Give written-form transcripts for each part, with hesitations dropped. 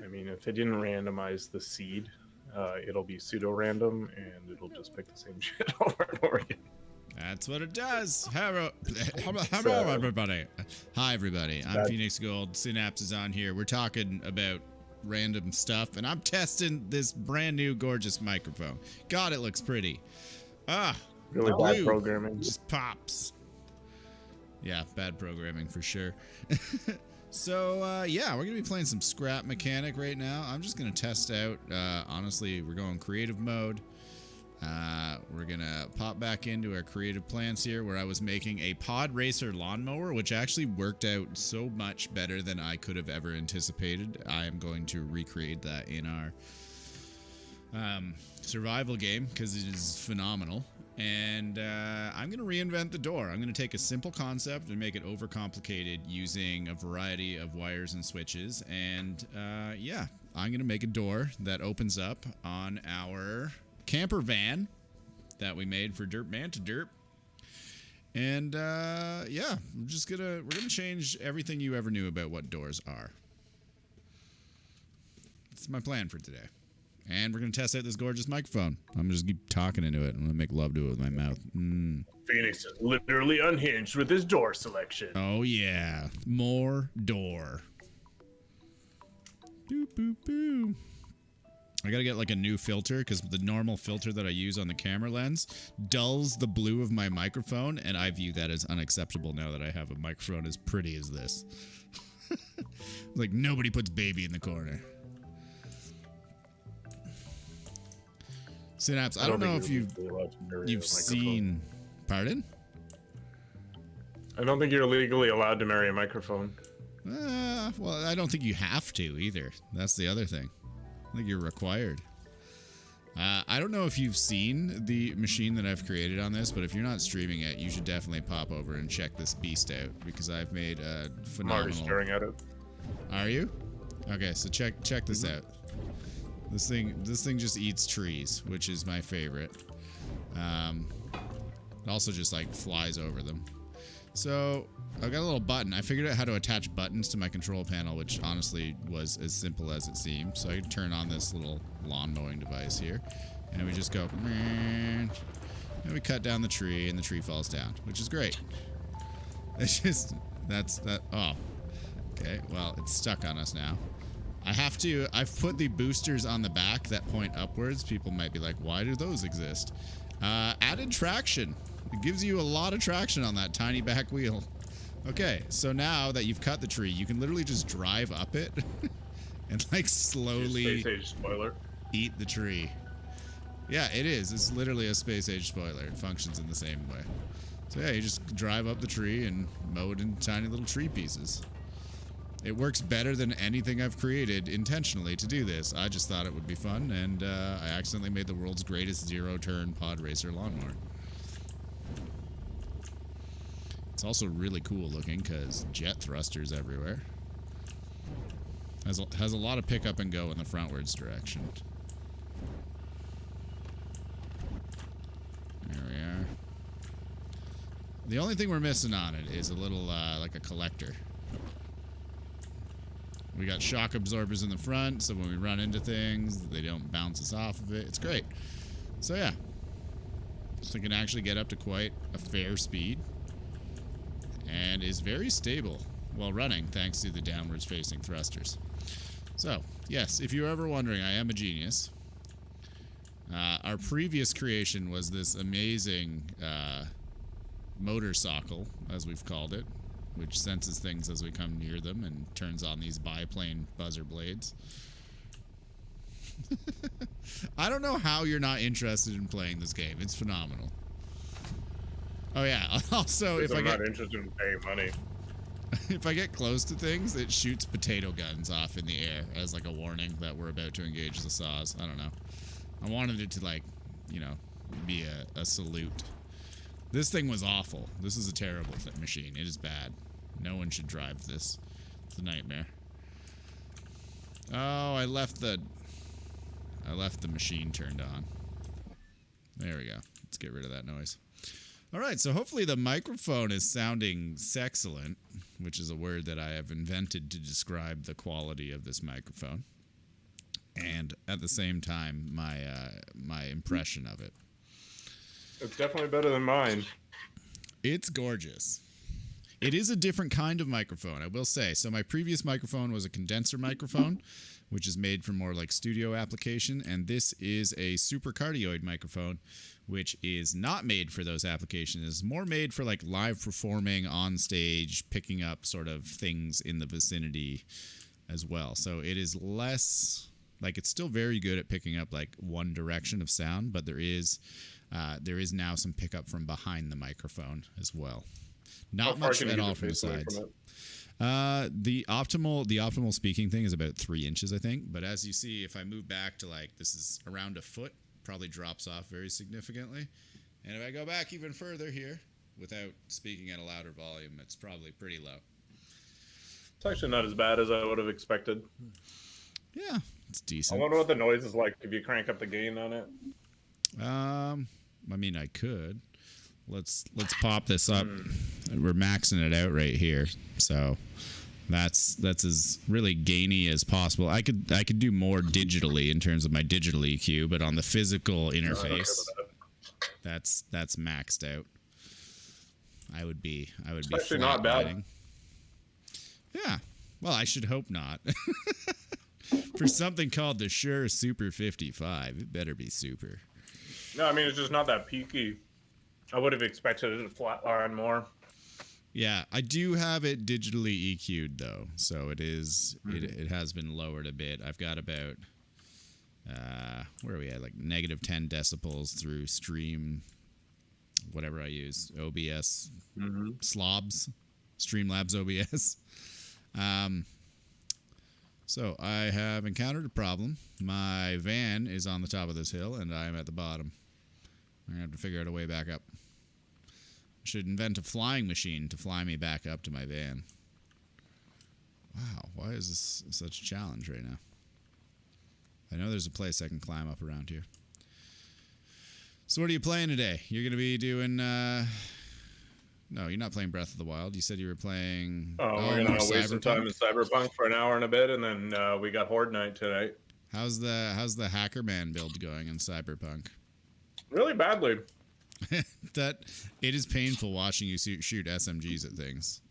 I mean, if they didn't randomize the seed, it'll be pseudo-random, and it'll just pick the same shit over and over again. That's what it does. Hello, So- everybody. Hi, everybody. I'm FnxAu. FnxAu is on here. We're talking about random stuff, and I'm testing this brand new gorgeous microphone. God, it looks pretty. Really the bad blue programming. just pops. Yeah, bad programming for sure. So, yeah, we're going to be playing some Scrap Mechanic right now. I'm just going to test out, honestly, we're going creative mode. We're going to pop back into our creative plans here where I was making a pod racer lawnmower, which actually worked out so much better than I could have ever anticipated. I am going to recreate that in our survival game because it is phenomenal. And I'm going to reinvent the door. I'm going to take a simple concept and make it overcomplicated using a variety of wires and switches. And yeah, I'm going to make a door that opens up on our camper van that we made for Derp Man to Derp. And yeah, we're gonna change everything you ever knew about what doors are. That's my plan for today. And we're going to test out this gorgeous microphone. I'm going to just keep talking into it. I'm going to make love to it with my mouth. Phoenix is literally unhinged with his door selection. Oh, yeah. More door. Boop, boop, boop. I got to get like a new filter because the normal filter that I use on the camera lens dulls the blue of my microphone, and I view that as unacceptable now that I have a microphone as pretty as this. Like, nobody puts baby in the corner. FnxAu, I don't know if you've seen... Pardon? I don't think you're legally allowed to marry a microphone. Well, I don't think you have to either. That's the other thing. I think you're required. I don't know if you've seen the machine that I've created on this, but if you're not streaming it, you should definitely pop over and check this beast out because I've made a phenomenal... I'm already staring at it. Are you? Okay, so check this out. This thing just eats trees, which is my favorite. It also just like flies over them. So I've got a little button. I figured out how to attach buttons to my control panel, which honestly was as simple as it seemed. So I could turn on this little lawn mowing device here, and we just go, and we cut down the tree, and the tree falls down, which is great. It's just that. Oh, okay. Well, it's stuck on us now. I've put the boosters on the back that point upwards. People might be like, why do those exist? Added traction. It gives you a lot of traction on that tiny back wheel. Okay, so now that you've cut the tree, you can literally just drive up it and like slowly Space age spoiler. Eat the tree. Yeah, it is. It's literally a space age spoiler. It functions in the same way. So yeah, you just drive up the tree and mow it into tiny little tree pieces. It works better than anything I've created intentionally to do this. I just thought it would be fun, and I accidentally made the world's greatest zero-turn pod racer lawnmower. It's also really cool looking because jet thrusters everywhere. Has a lot of pick up and go in the frontwards direction. There we are. The only thing we're missing on it is a little like a collector. We got shock absorbers in the front, so when we run into things, they don't bounce us off of it. It's great. So yeah. So it can actually get up to quite a fair speed. And is very stable while running, thanks to the downwards facing thrusters. So, yes, if you're ever wondering, I am a genius. Our previous creation was this amazing motorcycle, as we've called it, which senses things as we come near them and turns on these biplane buzzer blades. I don't know how you're not interested in playing this game. It's phenomenal. Oh yeah, also if I'm not interested in paying money. If I get close to things, it shoots potato guns off in the air as like a warning that we're about to engage the saws. I don't know. I wanted it to like, you know, be a salute. This thing was awful. This is a terrible machine. It is bad. No one should drive this. It's a nightmare. Oh, I left the machine turned on. There we go. Let's get rid of that noise. All right, so hopefully the microphone is sounding sexcellent, which is a word that I have invented to describe the quality of this microphone. and at the same time, my impression of it. It's definitely better than mine. It's gorgeous. It is a different kind of microphone, I will say. So my previous microphone was a condenser microphone, which is made for more like studio application, and this is a supercardioid microphone, which is not made for those applications. It's more made for like live performing on stage, picking up sort of things in the vicinity as well. So it is less like, it's still very good at picking up like one direction of sound, but there is now some pickup from behind the microphone as well. Not much at all from the sides. The optimal speaking thing is about 3 inches, I think. But as you see, if I move back to like, this is around a foot, probably drops off very significantly. And if I go back even further here, without speaking at a louder volume, it's probably pretty low. It's actually not as bad as I would have expected. Yeah, it's decent. I wonder what the noise is like if you crank up the gain on it. I mean, I could. Let's pop this up. We're maxing it out right here, so that's as really gainy as possible. I could do more digitally in terms of my digital EQ, but on the physical interface, that's maxed out. I would be actually not bad. lining. Yeah, well, I should hope not. For something called the Shure Super 55, it better be super. No, I mean, it's just not that peaky. I would have expected it to flatline more. Yeah, I do have it digitally EQ'd though, so it is it has been lowered a bit. I've got about where are we at? Like -10 decibels through stream, whatever I use, OBS, slobs, Streamlabs OBS. So I have encountered a problem. My van is on the top of this hill, and I am at the bottom. I'm gonna have to figure out a way back up. I should invent a flying machine to fly me back up to my van. Wow, why is this such a challenge right now? I know there's a place I can climb up around here. So what are you playing today? You're going to be doing... No, you're not playing Breath of the Wild. You said you were playing... Oh, we're going to waste some time in Cyberpunk for an hour and a bit, and then we got Horde Night tonight. How's the Hacker Man build going in Cyberpunk? Really badly. That it is painful watching you shoot SMGs at things.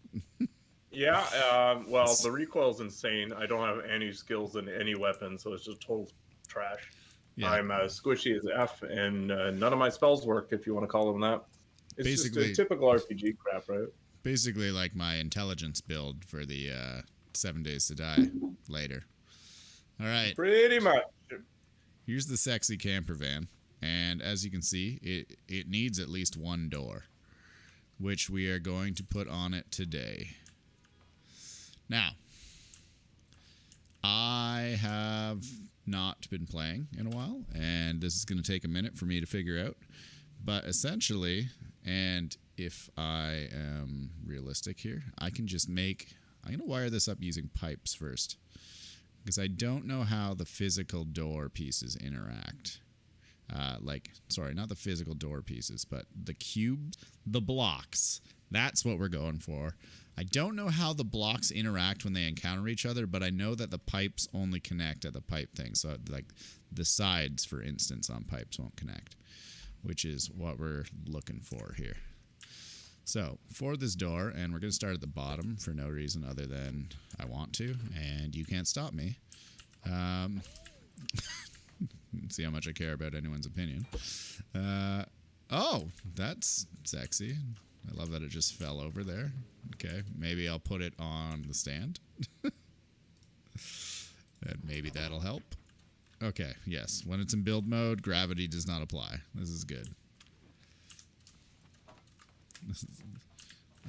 Yeah, well, the recoil's insane. I don't have any skills in any weapon, so it's just total trash. Yeah. I'm squishy as F, and none of my spells work, if you want to call them that. It's basically just a typical RPG crap, right? Basically like my intelligence build for the 7 Days to Die later. All right. Pretty much. Here's the sexy camper van. And as you can see, it needs at least one door, which we are going to put on it today. Now, I have not been playing in a while, and this is going to take a minute for me to figure out. But essentially, and if I am realistic here, I can just I'm going to wire this up using pipes first, because I don't know how the physical door pieces interact. Sorry, not the physical door pieces, but the cubes, the blocks. That's what we're going for. I don't know how the blocks interact when they encounter each other, but I know that the pipes only connect at the pipe thing. So, like, the sides, for instance, on pipes won't connect, which is what we're looking for here. So, for this door, and we're going to start at the bottom for no reason other than I want to, and you can't stop me. See how much I care about anyone's opinion. Oh, that's sexy. I love that it just fell over there. Okay, maybe I'll put it on the stand. And maybe that'll help. Okay, yes. When it's in build mode, gravity does not apply. This is good.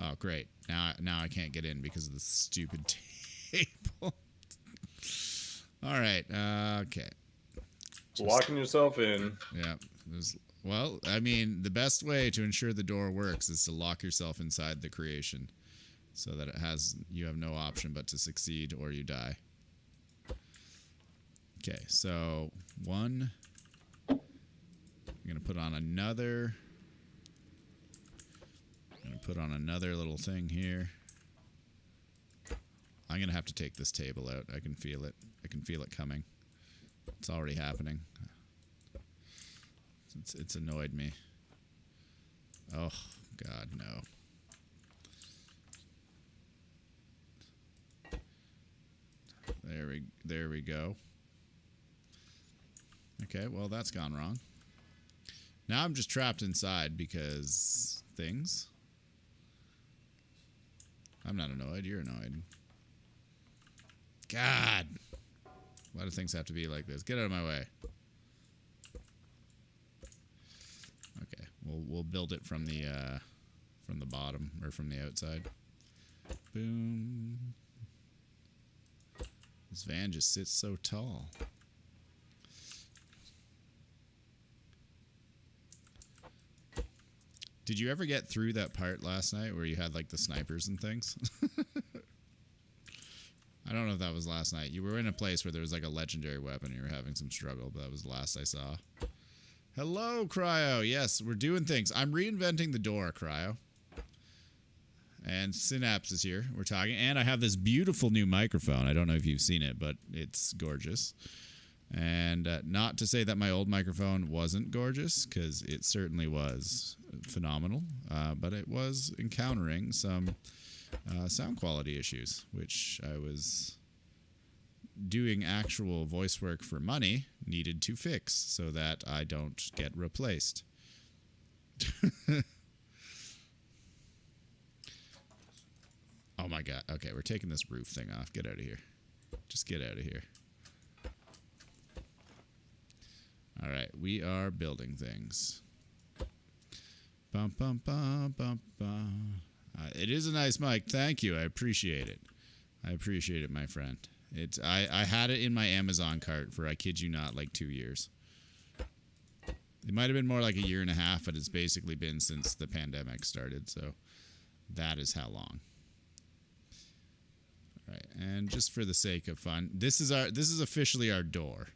Oh, great. Now I can't get in because of the stupid table. All right, okay. Locking yourself in. Yeah. Well, I mean, the best way to ensure the door works is to lock yourself inside the creation so that you have no option but to succeed or you die. Okay, so I'm going to put on another little thing here. I'm going to have to take this table out. I can feel it. I can feel it coming. It's already happening. It's annoyed me. Oh, God, no. There we go. Okay, well, that's gone wrong. Now I'm just trapped inside because things. I'm not annoyed. You're annoyed. God. Why do things have to be like this? Get out of my way. Okay, we'll build it from the bottom or from the outside. Boom. This van just sits so tall. Did you ever get through that part last night where you had like the snipers and things? I don't know if that was last night. You were in a place where there was like a legendary weapon and you were having some struggle, but that was the last I saw. Hello, Cryo. Yes, we're doing things. I'm reinventing the door, Cryo. And Synapse is here. We're talking. And I have this beautiful new microphone. I don't know if you've seen it, but it's gorgeous. And not to say that my old microphone wasn't gorgeous, because it certainly was phenomenal. But it was encountering some sound quality issues, which I was doing actual voice work for money needed to fix so that I don't get replaced. Oh my God. Okay, we're taking this roof thing off. Get out of here. Just get out of here. All right, we are building things. Bum, bum, bum, bum, bum. It is a nice mic. Thank you. I appreciate it. I appreciate it, my friend. I had it in my Amazon cart for, I kid you not, like 2 years. It might have been more like a year and a half, but it's basically been since the pandemic started. So that is how long. All right, and just for the sake of fun, this is officially our door.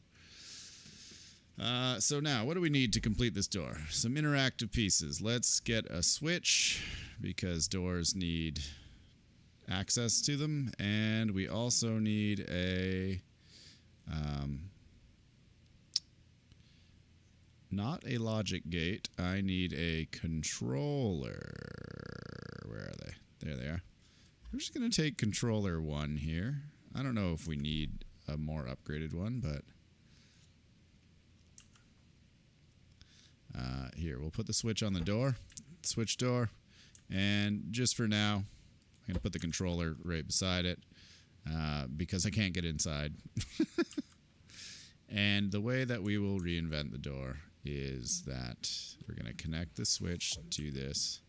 So now, what do we need to complete this door? Some interactive pieces. Let's get a switch, because doors need access to them. And we also need a... not a logic gate. I need a controller. Where are they? There they are. We're just going to take controller 1 here. I don't know if we need a more upgraded one, but... here, we'll put the switch on the door. Switch door. And just for now, I'm going to put the controller right beside it because I can't get inside. And the way that we will reinvent the door is that we're going to connect the switch to this.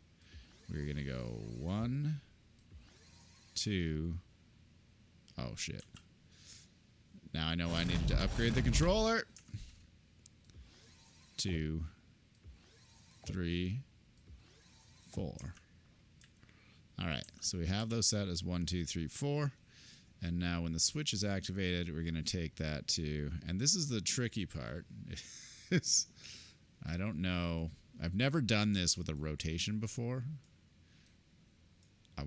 We're going to go 1, 2. Oh, shit. Now I know I needed to upgrade the controller. 2, 3, 4. All right, so we have those set as 1, 2, 3, 4. And now when the switch is activated, we're going to take that to, and this is the tricky part. I don't know. I've never done this with a rotation before. I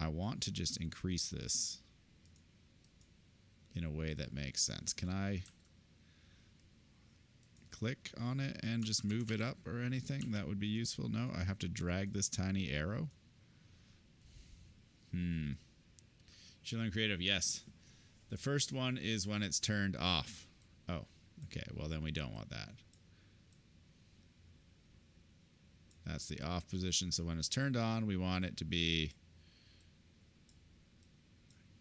want to just increase this in a way that makes sense. Can I click on it and just move it up or anything? That would be useful. No, I have to drag this tiny arrow. Chill and creative, yes. The first one is when it's turned off. Oh, okay. Well, then we don't want that. That's the off position. So when it's turned on, we want it to be...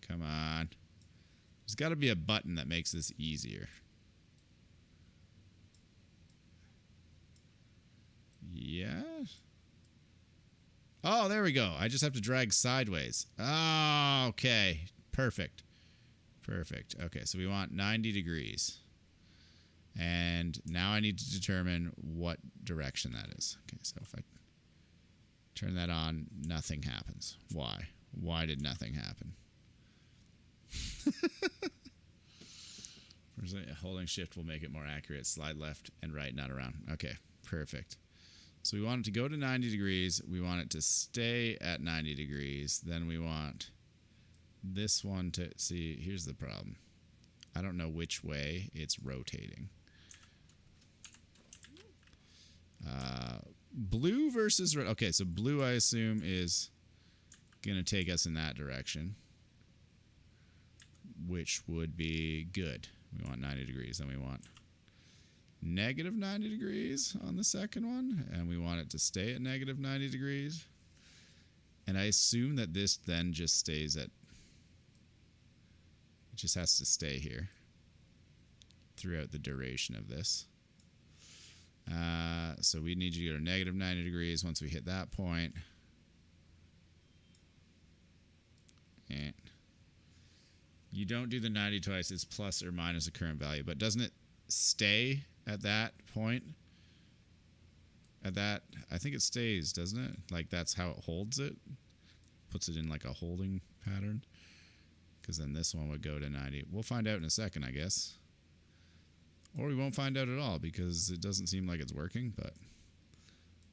Come on. There's got to be a button that makes this easier. Yeah. Oh, there we go. I just have to drag sideways. Oh, okay. Perfect. Perfect. Okay, so we want 90 degrees. And now I need to determine what direction that is. Okay, so if I turn that on, nothing happens. Why? Why did nothing happen? Holding shift will make it more accurate. Slide left and right, not around. Okay, perfect. So we want it to go to 90 degrees. We want it to stay at 90 degrees. Then we want this one to... See, here's the problem. I don't know which way it's rotating. Blue versus red. Okay, so blue, I assume, is going to take us in that direction, which would be good. We want 90 degrees. Then we want negative 90 degrees on the second one, and we want it to stay at negative 90 degrees. And I assume that this then just stays at... It just has to stay here throughout the duration of this. So we need you to go to negative 90 degrees once we hit that point. And you don't do the 90 twice. It's plus or minus a current value. But doesn't it stay at that point? At that, I think it stays, doesn't it? Like, that's how it holds it. Puts it in like a holding pattern. Because then this one would go to 90. We'll find out in a second, I guess. Or we won't find out at all because it doesn't seem like it's working, but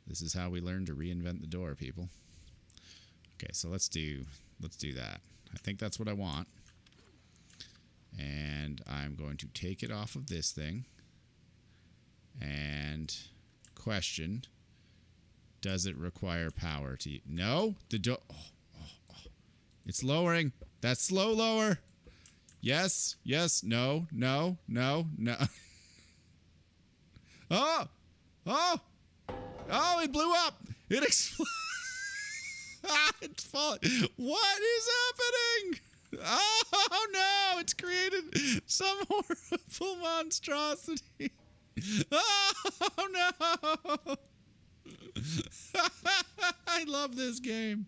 this is how we learn to reinvent the door, people. Okay, so let's do that. I think that's what I want. And I'm going to take it off of this thing. And question, does it require power to... No, the door... Oh. It's lowering. That's slow lower. Yes, yes, no. Oh, it blew up. It exploded. It's falling. What is happening? Oh, no. It's created some horrible monstrosity. Oh, no. I love this game.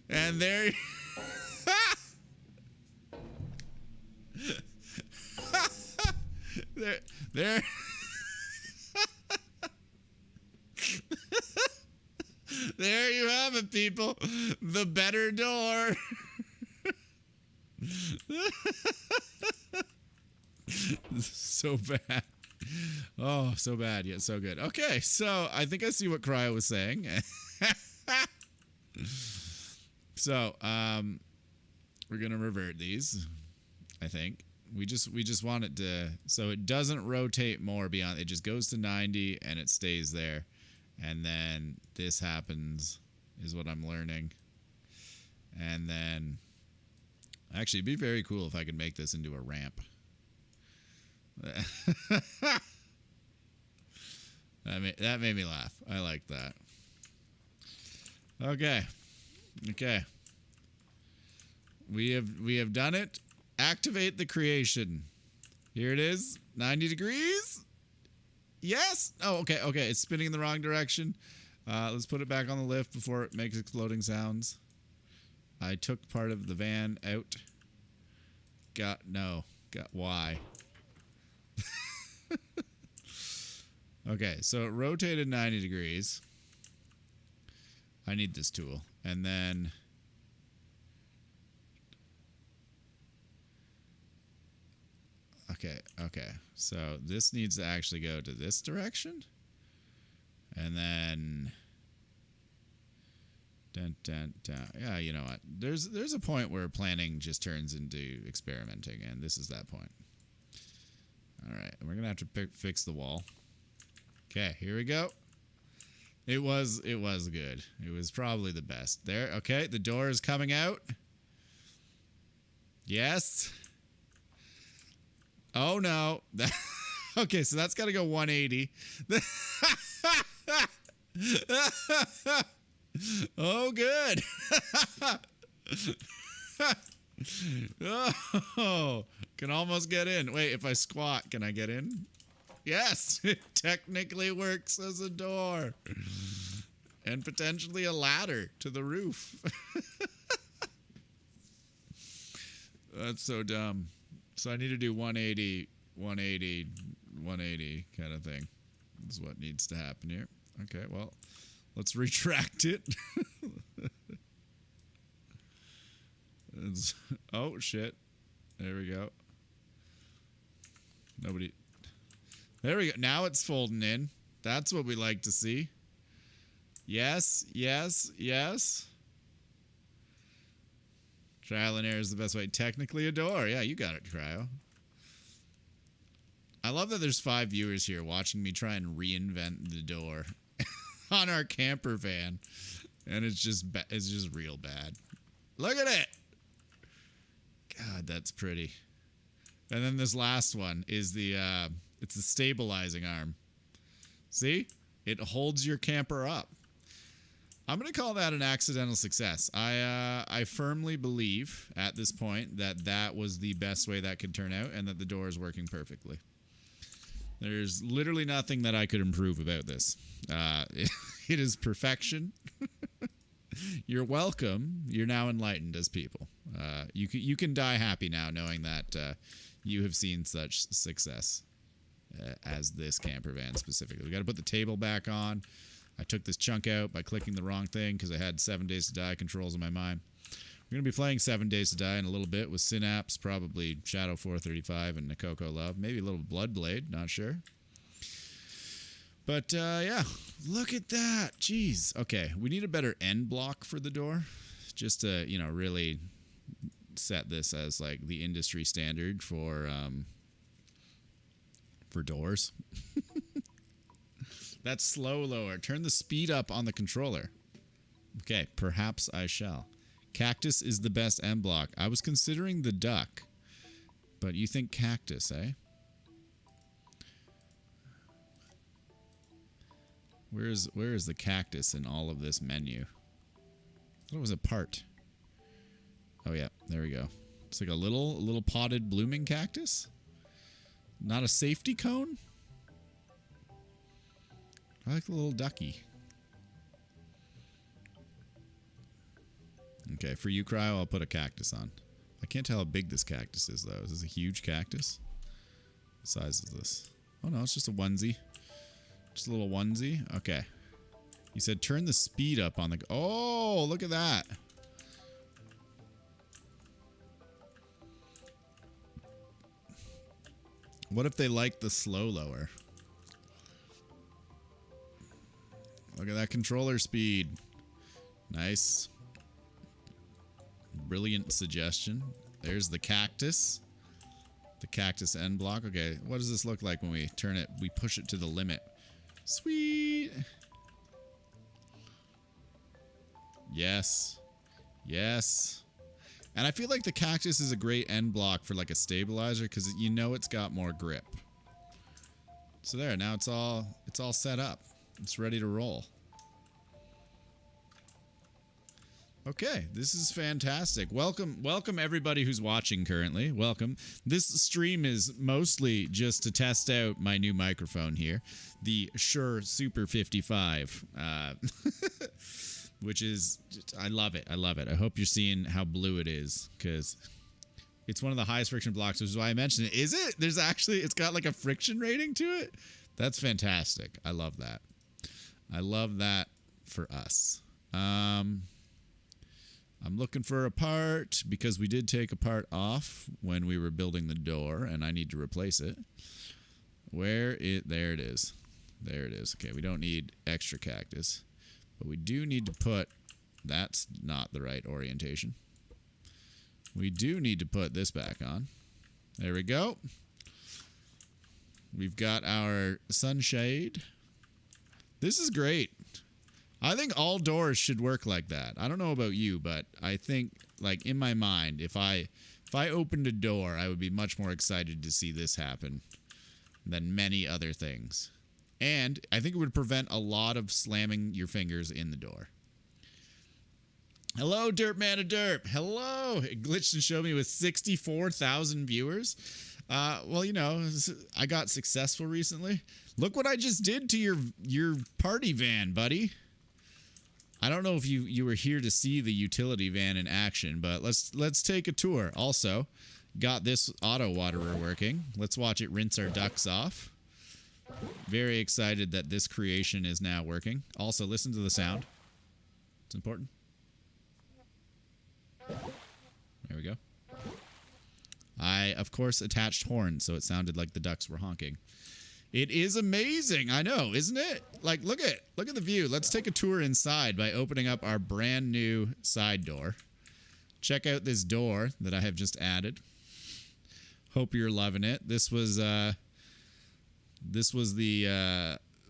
And there... there there you have it, people. The better door. So bad. Oh, so bad, yet so good. Okay, so I think I see what Cryo was saying. So, we're gonna revert these, I think. We just want it to, so it doesn't rotate more beyond, it just goes to 90 and it stays there. And then this happens, is what I'm learning. And then, actually, it'd be very cool if I could make this into a ramp. That made me laugh. I like that. Okay. We have done it. Activate the creation. Here it is. 90 degrees. Yes. Oh, okay. It's spinning in the wrong direction. Let's put it back on the lift before it makes exploding sounds. I took part of the van out. Why? Okay, so it rotated 90 degrees. I need this tool. And then... Okay. So this needs to actually go to this direction. And then... Yeah, you know what? There's a point where planning just turns into experimenting, and this is that point. All right, and we're gonna have to fix the wall. Okay, here we go. It was good. It was probably the best. There. Okay, the door is coming out. Yes. Oh no. Okay, so that's got to go 180. Oh, good. Oh, can almost get in. Wait, if I squat, can I get in? Yes, it technically works as a door. And potentially a ladder to the roof. That's so dumb. So I need to do 180 kind of thing. This is what needs to happen here. Okay, well, let's retract it. Oh, shit. There we go. Nobody... There we go. Now it's folding in. That's what we like to see. Yes. Trial and error is the best way. Technically a door. Yeah, you got it, Cryo. I love that there's 5 viewers here watching me try and reinvent the door on our camper van. And it's just real bad. Look at it. God, that's pretty. And then this last one is it's the stabilizing arm. See? It holds your camper up. I'm going to call that an accidental success. I firmly believe at this point that was the best way that could turn out and that the door is working perfectly. There's literally nothing that I could improve about this. It is perfection. You're welcome. You're now enlightened as people. You can die happy now knowing that you have seen such success as this camper van specifically. We got to put the table back on. I took this chunk out by clicking the wrong thing because I had 7 Days to Die controls in my mind. We're going to be playing 7 Days to Die in a little bit with Synapse, probably Shadow 435 and Nakoko Love. Maybe a little Bloodblade, not sure. But, yeah, look at that. Jeez. Okay, we need a better end block for the door just to, really set this as, like, the industry standard for doors. That's slow lower. Turn the speed up on the controller. Okay, perhaps I shall. Cactus is the best end block. I was considering the duck, but you think cactus, eh? Where is the cactus in all of this menu? I thought it was a part. Oh yeah, there we go. It's like a little potted blooming cactus. Not a safety cone? I like the little ducky. Okay, for you, Cryo, I'll put a cactus on. I can't tell how big this cactus is, though. Is this a huge cactus? What size is this? Oh, no, it's just a onesie. Just a little onesie? Okay. You said turn the speed up on the... Oh, look at that. What if they like the slow lower? Look at that controller speed. Nice. Brilliant suggestion. There's the cactus. The cactus end block. Okay, what does this look like when we turn it? We push it to the limit. Sweet. Yes. Yes. And I feel like the cactus is a great end block for like a stabilizer because it's got more grip. So there, now it's all set up. It's ready to roll. Okay, this is fantastic. Welcome everybody who's watching currently. Welcome. This stream is mostly just to test out my new microphone here, the Shure Super 55, which is, I love it. I love it. I hope you're seeing how blue it is because it's one of the highest friction blocks, which is why I mentioned it. Is it? It's got like a friction rating to it. That's fantastic. I love that. I love that for us. I'm looking for a part because we did take a part off when we were building the door and I need to replace it. There it is. There it is. Okay, we don't need extra cactus, but we do need to put, that's not the right orientation. We do need to put this back on. There we go. We've got our sunshade. This is great. I think all doors should work like that. I don't know about you, but I think, like, in my mind, if I opened a door, I would be much more excited to see this happen than many other things. And I think it would prevent a lot of slamming your fingers in the door. Hello, Derp Man of Derp. Hello. It glitched and showed me with 64,000 viewers. Well, I got successful recently. Look what I just did to your party van, buddy. I don't know if you were here to see the utility van in action, but let's take a tour. Also, got this auto waterer working. Let's watch it rinse our ducks off. Very excited that this creation is now working. Also, listen to the sound. It's important. There we go. I, of course, attached horns, so it sounded like the ducks were honking. It is amazing. I know, isn't it? Like, look at the view. Let's take a tour inside by opening up our brand new side door. check out this door that I have just added. Hope you're loving it. This was the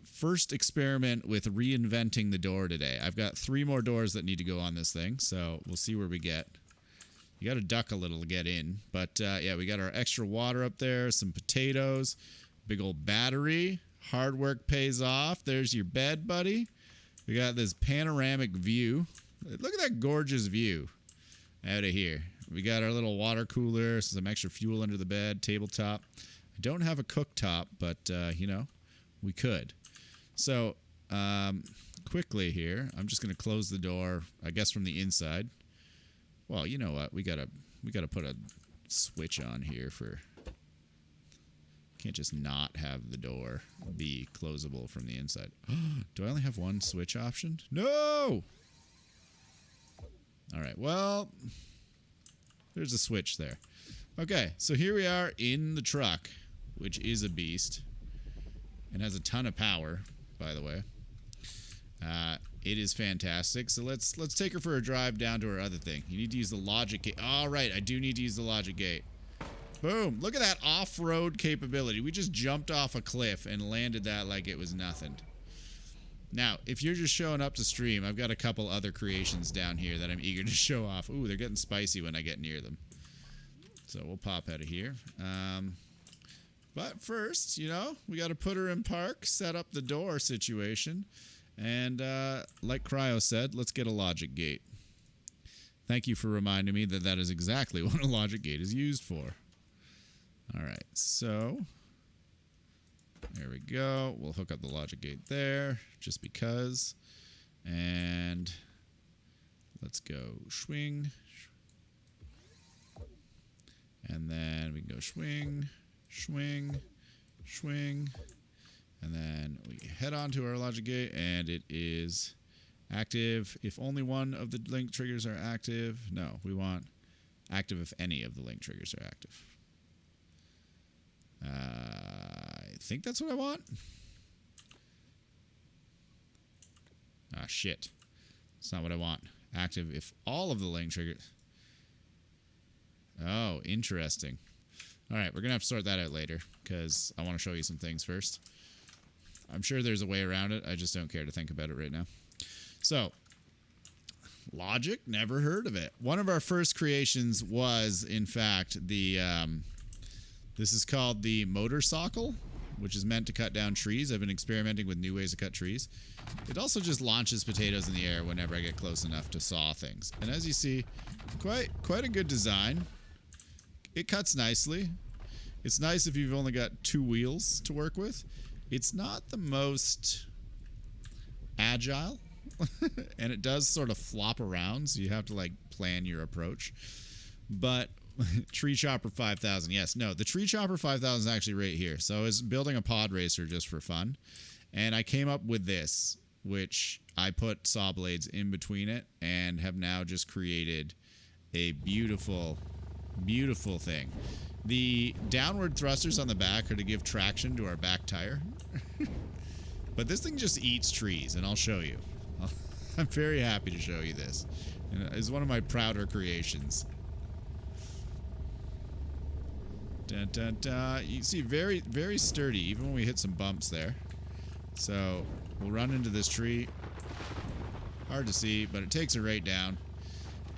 first experiment with reinventing the door today. I've got 3 more doors that need to go on this thing, so we'll see where we get. You got to duck a little to get in, but yeah, we got our extra water up there, some potatoes, big old battery. Hard work pays off. There's your bed, buddy. We got this panoramic view. Look at that gorgeous view out of here. We got our little water cooler, some extra fuel under the bed, tabletop. I don't have a cooktop, but, you know, we could. So, quickly here, I'm just going to close the door, I guess, from the inside. Well, you know what? We gotta put a switch on here for... Can't just not have the door be closable from the inside. Do I only have one switch option? No! All right, well, there's a switch there. Okay, so here we are in the truck, which is a beast. It has a ton of power, by the way. It is fantastic. So let's take her for a drive down to our other thing. You need to use the logic gate. All right, I do need to use the logic gate. Boom. Look at that off-road capability. We just jumped off a cliff and landed that like it was nothing. Now, if you're just showing up to stream, I've got a couple other creations down here that I'm eager to show off. Ooh, they're getting spicy when I get near them. So we'll pop out of here. But first, you know, we got to put her in park, set up the door situation. And like Cryo said, let's get a logic gate. Thank you for reminding me that that is exactly what a logic gate is used for. All right, so there we go. We'll hook up the logic gate there just because. And let's go swing. And then we can go swing, swing, swing. And then we head on to our logic gate, and it is active if only one of the link triggers are active. No, we want active if any of the link triggers are active. I think that's what I want. Ah, shit. That's not what I want. Active if all of the link triggers... Oh, interesting. All right, we're going to have to sort that out later because I want to show you some things first. I'm sure there's a way around it. I just don't care to think about it right now. So, logic, never heard of it. One of our first creations was, in fact, the... this is called the motorcycle, which is meant to cut down trees. I've been experimenting with new ways to cut trees. It also just launches potatoes in the air whenever I get close enough to saw things. And as you see, quite a good design. It cuts nicely. It's nice if you've only got 2 wheels to work with. It's not the most agile, and it does sort of flop around, so you have to like plan your approach. But Tree Chopper 5000, yes, no, the Tree Chopper 5000 is actually right here. So I was building a pod racer just for fun, and I came up with this, which I put saw blades in between it, and have now just created a beautiful, beautiful thing. The downward thrusters on the back are to give traction to our back tire. But this thing just eats trees, and I'll show you. I'm very happy to show you this. It's one of my prouder creations. Dun, dun, dun. You see, very, very sturdy, even when we hit some bumps there. So, we'll run into this tree. Hard to see, but it takes it right down.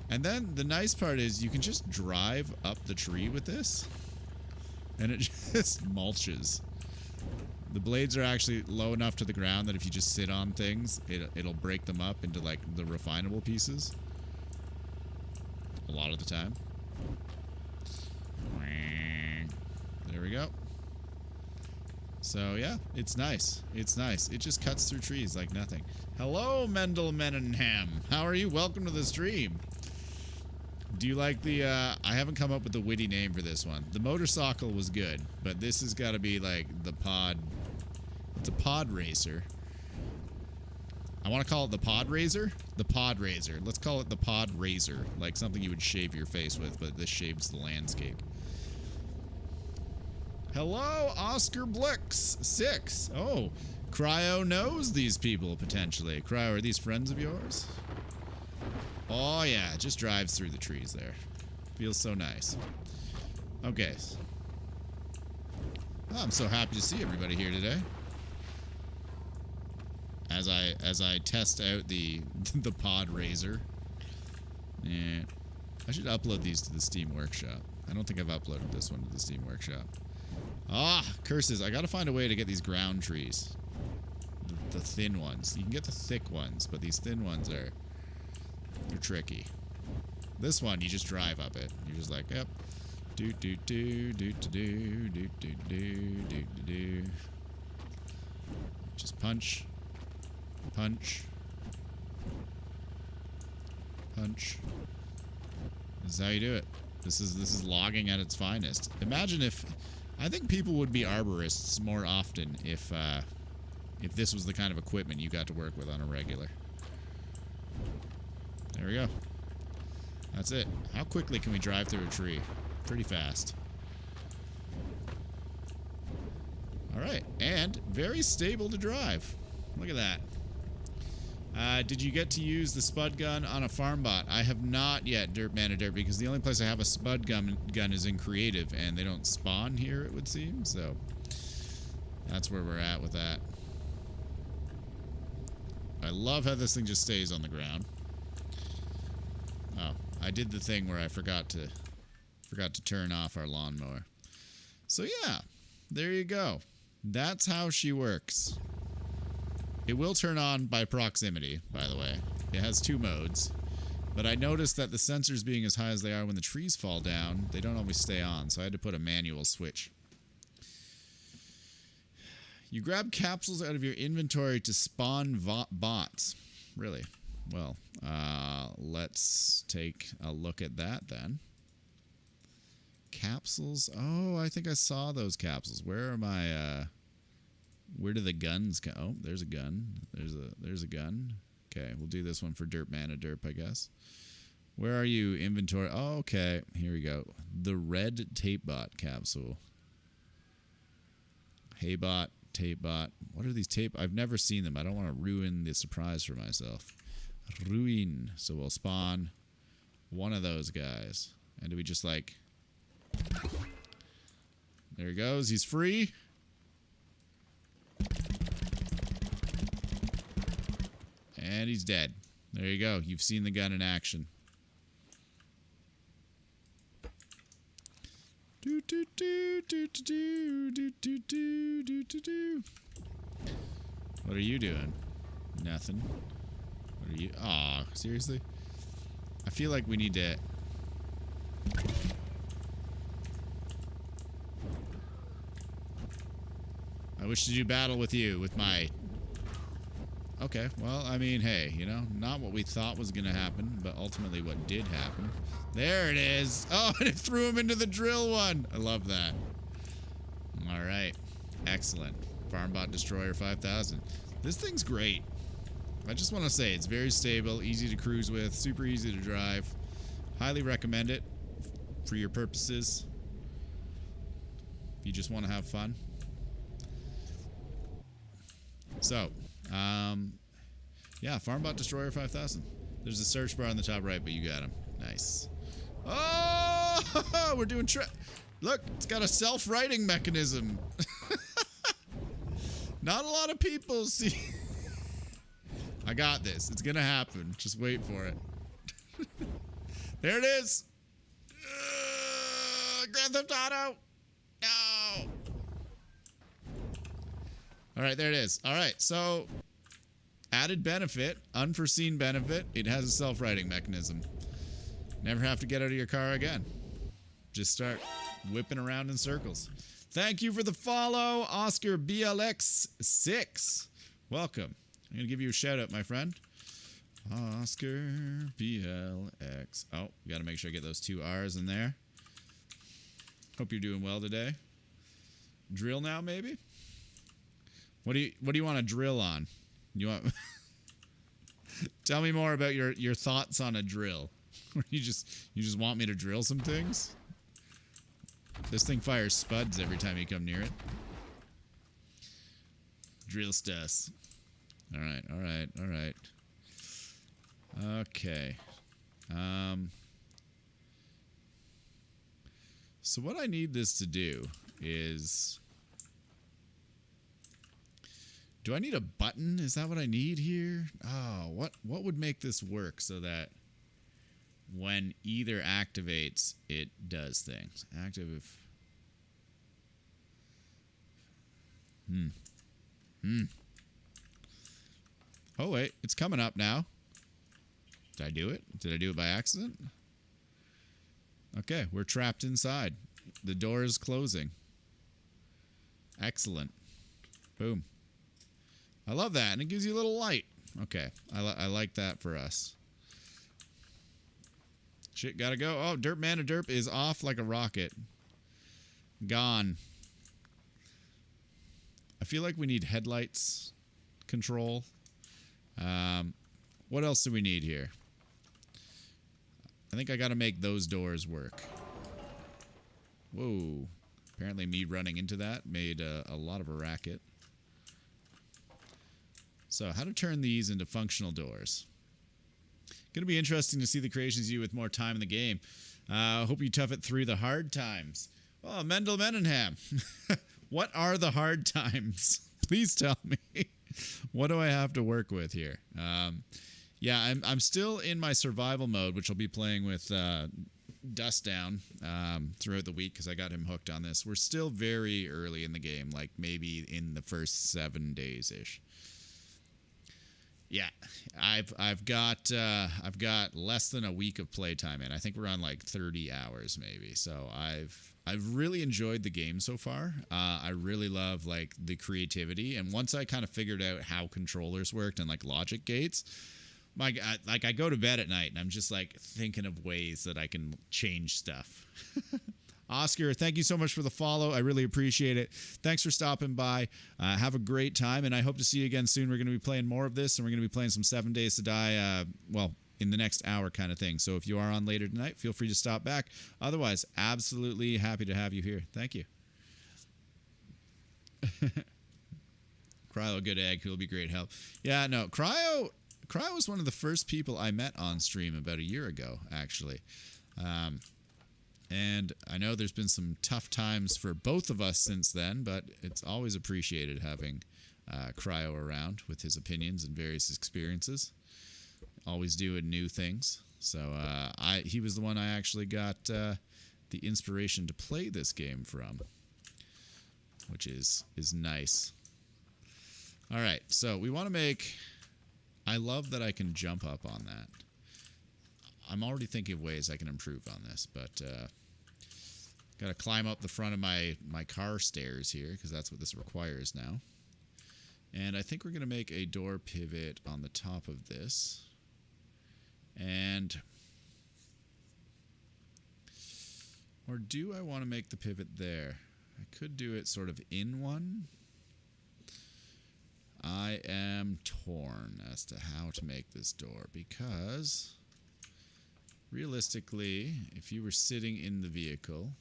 And then the nice part is you can just drive up the tree with this, and it just mulches. The blades are actually low enough to the ground that if you just sit on things, it'll break them up into like the refinable pieces. A lot of the time. There we go. So yeah, it's nice. It's nice. It just cuts through trees like nothing. Hello, Mendel Menenham. How are you? Welcome to the stream. Do you like the, I haven't come up with the witty name for this one. The motorcycle was good, but this has got to be like the pod. It's a pod racer. I want to call it the pod razor. The pod razor. Let's call it the pod razor. Like something you would shave your face with, but this shaves the landscape. Hello, Oscar Blix 6. Oh, Cryo knows these people potentially. Cryo, are these friends of yours? Oh, yeah. It just drives through the trees there. Feels so nice. Okay. Oh, I'm so happy to see everybody here today. As I test out the the pod raiser. Yeah. I should upload these to the Steam Workshop. I don't think I've uploaded this one to the Steam Workshop. Ah, curses. I gotta find a way to get these ground trees. The thin ones. You can get the thick ones, but these thin ones they're tricky. This one, you just drive up it. You're just like, yep. Do do do do do do do do do do do. Just punch. Punch. Punch. This is how you do it. This is logging at its finest. Imagine if... I think people would be arborists more often if this was the kind of equipment you got to work with on a regular. There we go. That's it. How quickly can we drive through a tree? Pretty fast. Alright, and very stable to drive. Look at that. Did you get to use the spud gun on a farm bot? I have not yet, Dirt Man of Dirt, because the only place I have a spud gun is in creative, and they don't spawn here, it would seem, so that's where we're at with that. I love how this thing just stays on the ground. Oh, I did the thing where I forgot to turn off our lawnmower. So yeah, there you go. That's how she works. It will turn on by proximity, by the way. It has 2 modes. But I noticed that the sensors being as high as they are when the trees fall down, they don't always stay on, so I had to put a manual switch. You grab capsules out of your inventory to spawn bots. Really? Well, let's take a look at that then. Capsules? Oh, I think I saw those capsules. Where are my, where do the guns go? Oh, there's a gun. There's a gun. Okay, we'll do this one for Dirt Man of Derp, I guess. Where are you? Inventory. Oh, okay. Here we go. The red tape bot capsule. Hey bot, tape bot. What are these tape? I've never seen them. I don't want to ruin the surprise for myself. Ruin. So we'll spawn one of those guys. And do we just like... There he goes. He's free. And he's dead. There you go. You've seen the gun in action. Do do do do do do do do do do do. What are you doing? Nothing. What are you? Aw, seriously? I feel like we need to... I wish to do battle with you, with my... Okay, well, I mean, hey, you know, not what we thought was going to happen, but ultimately what did happen. There it is. Oh, and it threw him into the drill one. I love that. All right. Excellent. Farmbot Destroyer 5000. This thing's great. I just want to say it's very stable, easy to cruise with, super easy to drive. Highly recommend it for your purposes. If you just want to have fun. So, yeah, Farmbot Destroyer 5000. There's a search bar on the top right, but you got him. Nice. Oh, we're doing look, it's got a self-righting mechanism. Not a lot of people see. I got this. It's gonna happen. Just wait for it. There it is. Grand Theft Auto. No. All right, there it is. All right, so added benefit, unforeseen benefit. It has a self-righting mechanism. Never have to get out of your car again. Just start whipping around in circles. Thank you for the follow, Oscar BLX6. Welcome. I'm going to give you a shout out, my friend. Oscar BLX. Oh, got to make sure I get those 2 R's in there. Hope you're doing well today. Drill now, maybe? What do you want to drill on? You want... Tell me more about your thoughts on a drill. You just want me to drill some things? This thing fires spuds every time you come near it. Drill stuff. Alright, alright, alright. Okay. So what I need this to do is... Do I need a button? Is that what I need here? Oh, what would make this work so that when either activates, it does things? Active... Oh, wait. It's coming up now. Did I do it? Did I do it by accident? Okay, we're trapped inside. The door is closing. Excellent. Boom. I love that, and it gives you a little light. Okay, I like that for us. Shit, gotta go. Oh, Derp Man of Derp is off like a rocket. Gone. I feel like we need headlights control. What else do we need here? I think I gotta make those doors work. Whoa. Apparently me running into that made a lot of a racket. So, how to turn these into functional doors. Going to be interesting to see the creations you do with more time in the game. Hope you tough it through the hard times. Oh, Mendel Menenham. What are the hard times? Please tell me. What do I have to work with here? Yeah, I'm still in my survival mode, which I'll be playing with Dust Down throughout the week because I got him hooked on this. We're still very early in the game, like maybe in the first 7 days-ish. Yeah, I've got less than a week of playtime in. I think we're on like 30 hours maybe. So I've really enjoyed the game so far. I really love like the creativity, and once I kind of figured out how controllers worked and like logic gates, like I go to bed at night and I'm just like thinking of ways that I can change stuff. Oscar, thank you so much for the follow. I really appreciate it. Thanks for stopping by. Have a great time, and I hope to see you again soon. We're going to be playing more of this, and we're going to be playing some 7 Days to Die, well, in the next hour kind of thing. So if you are on later tonight, feel free to stop back. Otherwise, absolutely happy to have you here. Thank you. Cryo, good egg. He'll be great help. Yeah, no, Cryo was one of the first people I met on stream about a year ago, actually. And I know there's been some tough times for both of us since then, but it's always appreciated having Cryo around with his opinions and various experiences. Always doing new things. So he was the one I actually got the inspiration to play this game from, which is nice. All right, so we want to make... I love that I can jump up on that. I'm already thinking of ways I can improve on this, but got to climb up the front of my car stairs here because that's what this requires now. And I think we're going to make a door pivot on the top of this. And... Or do I want to make the pivot there? I could do it sort of in one. I am torn as to how to make this door because... Realistically, if you were sitting in the vehicle,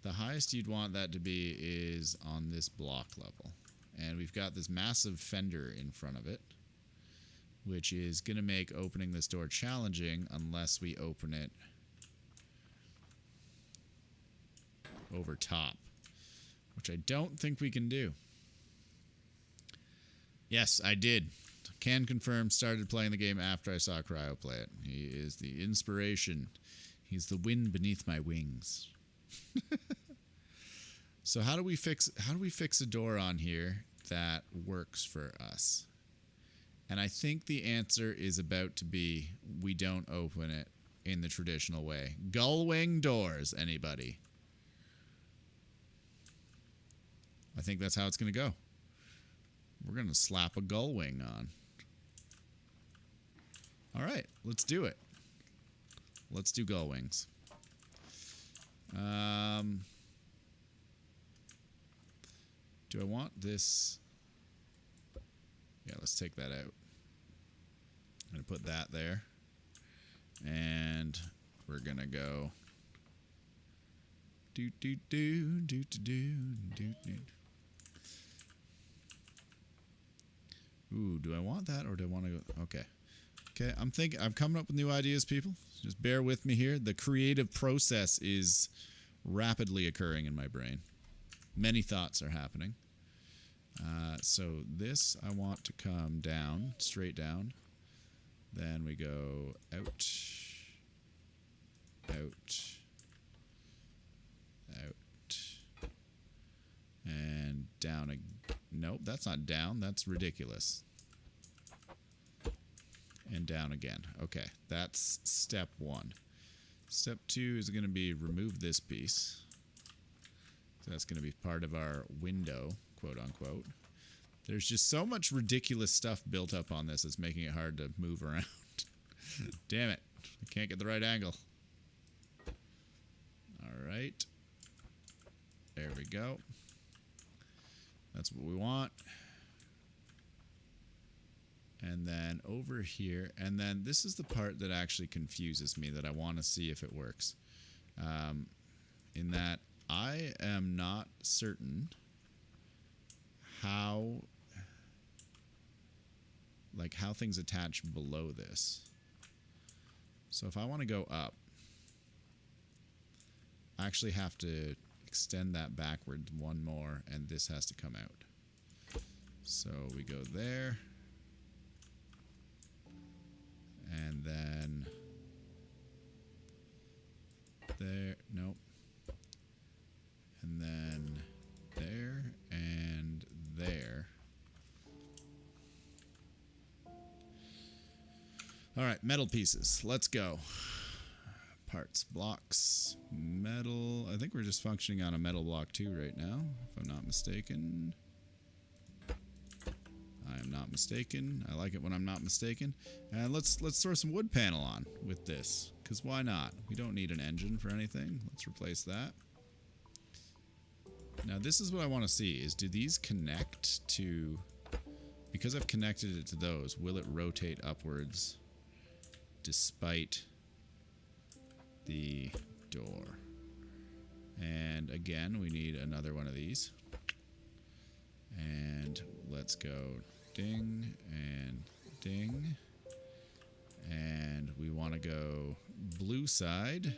the highest you'd want that to be is on this block level. And we've got this massive fender in front of it, which is going to make opening this door challenging unless we open it over top, which I don't think we can do. Yes, I did. Can confirm, started playing the game after I saw Cryo play it. He is the inspiration. He's the wind beneath my wings. So how do we fix a door on here that works for us? And I think the answer is about to be we don't open it in the traditional way. Gull wing doors, anybody? I think that's how it's going to go. We're going to slap a gull wing on. All right, let's do it. Let's do gull wings. Do I want this? Yeah, let's take that out. I'm going to put that there. And we're going to go... Ooh, do I want that or do I want to go... Okay. Okay, I'm coming up with new ideas, people. Just bear with me here. The creative process is rapidly occurring in my brain. Many thoughts are happening. So this I want to come down, straight down. Then we go out, out, out, and down. Nope, that's not down. That's ridiculous. And down again. Okay, that's step 1. Step 2 is going to be remove this piece. So that's going to be part of our window, quote unquote. There's just so much ridiculous stuff built up on this, it's making it hard to move around. Damn it. I can't get the right angle. Alright. There we go. That's what we want. And then over here, and then this is the part that actually confuses me that I want to see if it works. In that I am not certain how things attach below this. So if I want to go up, I actually have to extend that backwards one more, and this has to come out. So we go there. And then there, nope. And then there and there. All right, metal pieces. Let's go. Parts, blocks, metal. I think we're just functioning on a metal block 2 right now, if I'm not mistaken. I am not mistaken. I like it when I'm not mistaken. And let's throw some wood panel on with this, because why not? We don't need an engine for anything. Let's replace that. Now this is what I want to see, is do these connect to, because I've connected it to those, will it rotate upwards despite the door? And again, we need another one of these. And let's go ding and ding. And we want to go blue side.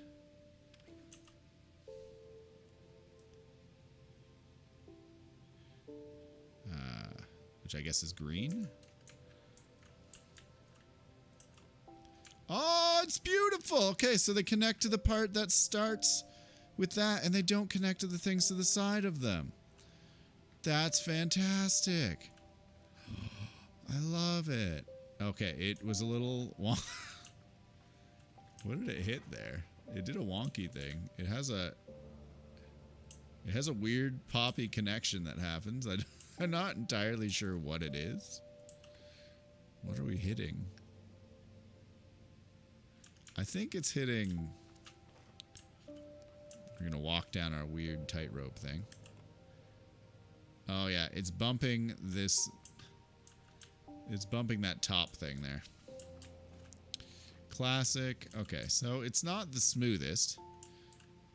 Which I guess is green. Oh, it's beautiful. Okay, so they connect to the part that starts with that, and they don't connect to the things to the side of them. That's fantastic. I love it. Okay, it was a little what did it hit there? It did a wonky thing. It has a weird poppy connection that happens. I'm not entirely sure what it is. What are we hitting? I think it's hitting... We're gonna walk down our weird tightrope thing. Oh yeah, it's bumping this... It's bumping that top thing there. Classic. Okay, so it's not the smoothest.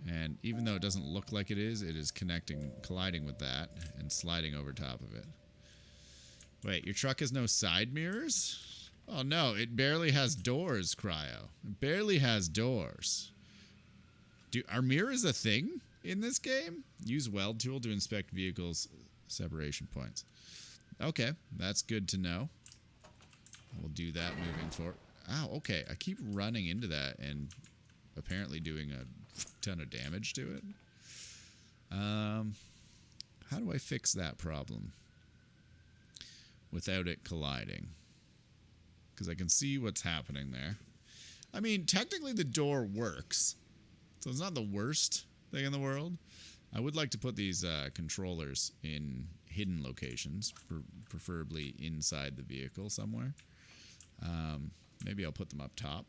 And even though it doesn't look like it is colliding with that and sliding over top of it. Wait, your truck has no side mirrors? Oh no, it barely has doors, Cryo. It barely has doors. Are mirrors a thing in this game? Use weld tool to inspect vehicles' separation points. Okay, that's good to know. We'll do that moving forward. Ow, okay, I keep running into that and apparently doing a ton of damage to it. How do I fix that problem without it colliding? Because I can see what's happening there. I mean, technically the door works, so it's not the worst thing in the world. I would like to put these controllers in hidden locations, preferably inside the vehicle somewhere. Maybe I'll put them up top.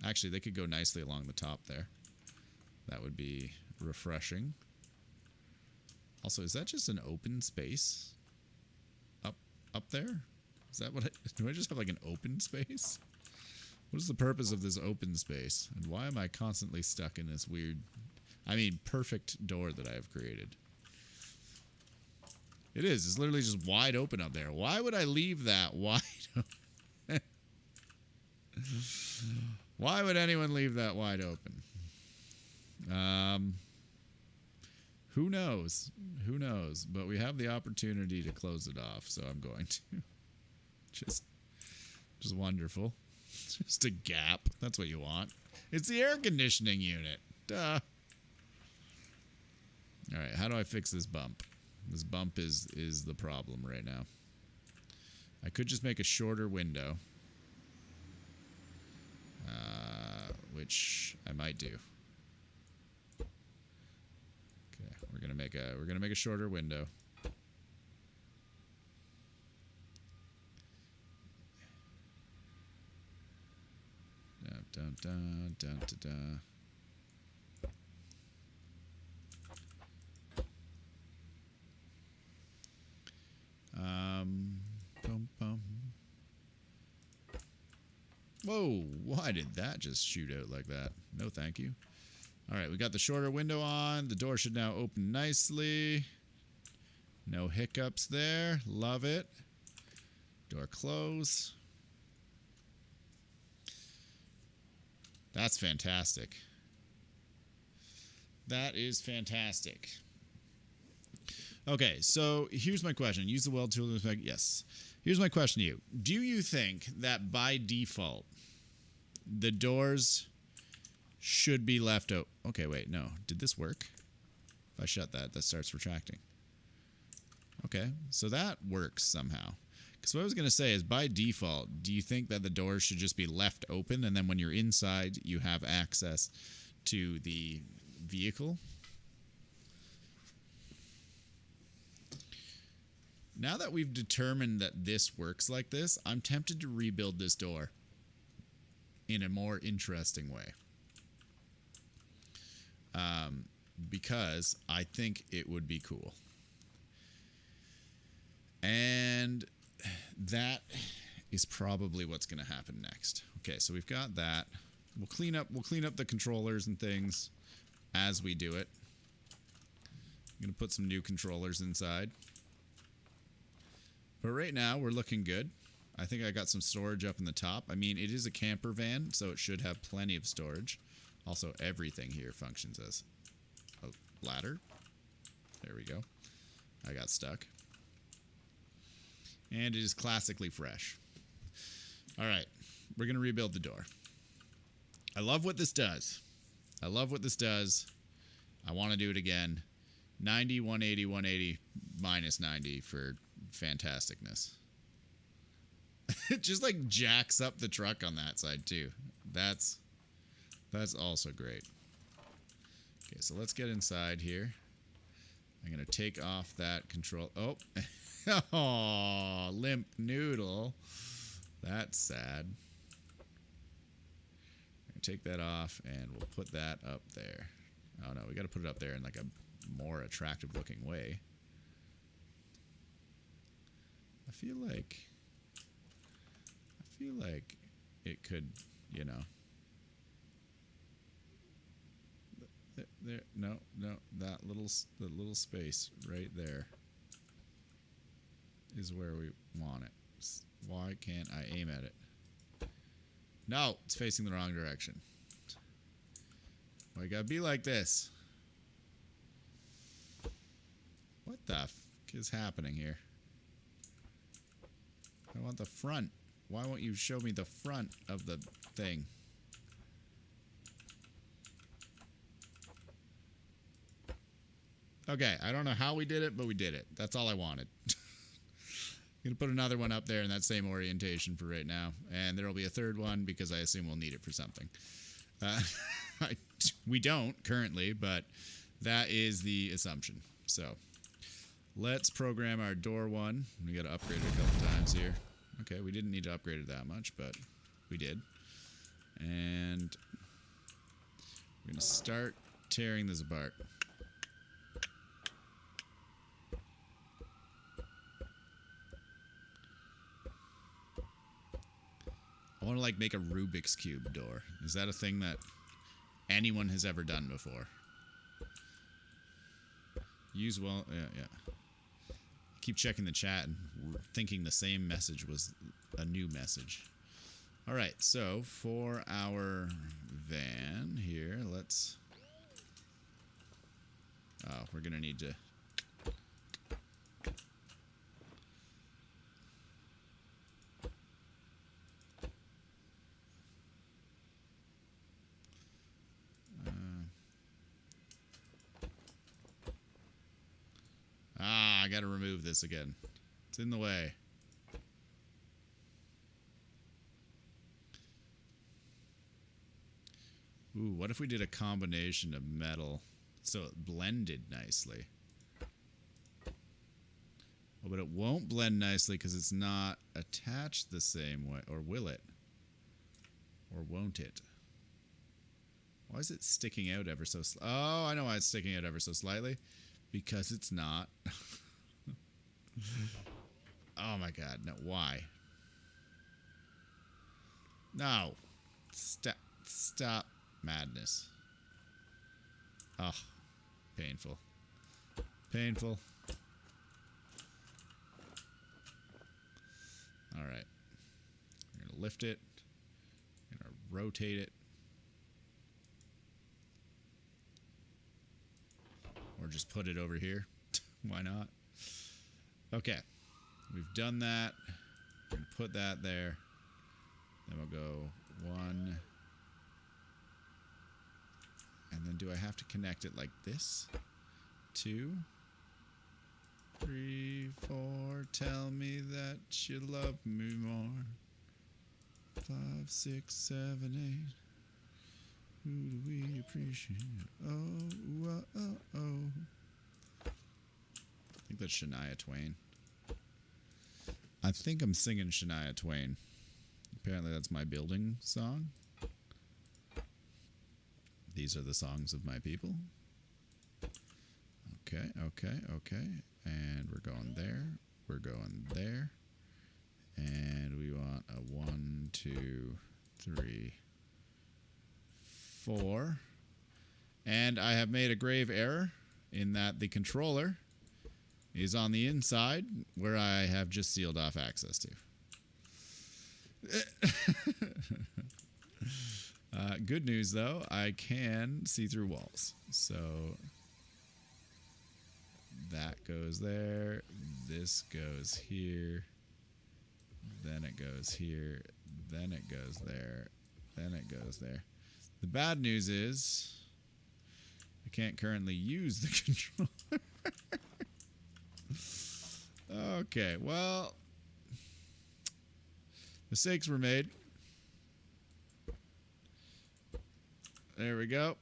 Actually, they could go nicely along the top there. That would be refreshing. Also, is that just an open space? Up there? Is that what do I just have like an open space? What is the purpose of this open space? And why am I constantly stuck in this weird, perfect door that I have created? It is. It's literally just wide open up there. Why would I leave that wide open? Why would anyone leave that wide open? Who knows? Who knows? But we have the opportunity to close it off, so I'm going to. Just wonderful. Just a gap. That's what you want. It's the air conditioning unit. Duh. All right, how do I fix this bump? This bump is the problem right now. I could just make a shorter window, which I might do. Okay, we're gonna make a shorter window. Dun, dun, dun, dun, dun. Bum, bum. Whoa, why did that just shoot out like that? No, thank you. All right, we got the shorter window on. The door should now open nicely. No hiccups there. Love it. Door close. That's fantastic. That is fantastic. Okay, so here's my question. Use the weld tool. Yes. Here's my question to you. Do you think that by default, the doors should be left open? Okay, wait, no. Did this work? If I shut that, that starts retracting. Okay, so that works somehow. Because what I was going to say is, by default, do you think that the doors should just be left open, and then when you're inside, you have access to the vehicle? Now that we've determined that this works like this, I'm tempted to rebuild this door in a more interesting way. Because I think it would be cool. And that is probably what's going to happen next. Okay, so we've got that. We'll clean up the controllers and things as we do it. I'm going to put some new controllers inside. But right now, we're looking good. I think I got some storage up in the top. I mean, it is a camper van, so it should have plenty of storage. Also, everything here functions as a ladder. There we go. I got stuck. And it is classically fresh. All right, we're going to rebuild the door. I love what this does. I love what this does. I want to do it again. 90, 180, 180, minus 90 for fantasticness. It just like jacks up the truck on that side too. That's also great. Okay, so let's get inside here. I'm going to take off that control. Oh, oh, limp noodle. That's sad. Take that off and we'll put that up there. Oh no, we got to put it up there in like a more attractive looking way. I feel like it could, you know. There, no, that little space right there is where we want it. Why can't I aim at it? No, it's facing the wrong direction. Well, you gotta be like this. What the f is happening here? I want the front. Why won't you show me the front of the thing? Okay, I don't know how we did it, but we did it. That's all I wanted. I'm going to put another one up there in that same orientation for right now. And there will be a third one because I assume we'll need it for something. We don't currently, but that is the assumption. So let's program our door one. We got to upgrade it a couple times here. Okay, we didn't need to upgrade it that much, but we did. And we're going to start tearing this apart. I want to like make a Rubik's Cube door. Is that a thing that anyone has ever done before? Use well, yeah. Keep checking the chat and thinking the same message was a new message. All right, so for our van here, let's... Oh, we're going to need to... I got to remove this again. It's in the way. Ooh, what if we did a combination of metal so it blended nicely? Oh, but it won't blend nicely because it's not attached the same way. Or will it? Or won't it? Why is it sticking out ever so slightly? Oh, I know why it's sticking out ever so slightly. Because it's not. Oh my god, no, why? No. Stop madness. Oh, painful. Painful. Alright. We're going to lift it. We're going to rotate it. Or just put it over here. Why not? Okay. We've done that. We're going to put that there. Then we'll go 1. And then do I have to connect it like this? 2, 3, 4. Tell me that you love me more. 5, 6, 7, 8. Who do we appreciate? Oh. I think that's Shania Twain. I think I'm singing Shania Twain. Apparently that's my building song. These are the songs of my people. Okay. And we're going there. We're going there. And we want a 1, 2, 3, 4. And I have made a grave error in that the controller is on the inside where I have just sealed off access to. Good news, though, I can see through walls. So that goes there. This goes here. Then it goes here. Then it goes there. Then it goes there. The bad news is I can't currently use the controller. Okay, well, mistakes were made. There we go.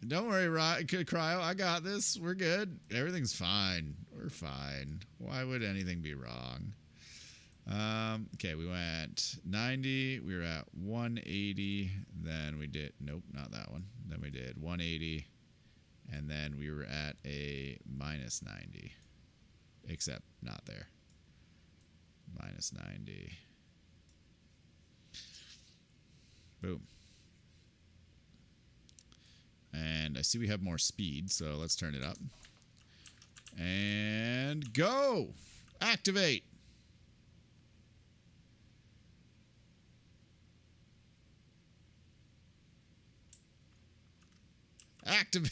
Don't worry, Cryo. I got this. We're good. Everything's fine. We're fine. Why would anything be wrong? Okay, we went 90. We were at 180. Then we did... Nope, not that one. Then we did 180. And then we were at a minus 90. Except not there. Minus 90. Boom. And I see we have more speed, so let's turn it up. And go! Activate! Activate!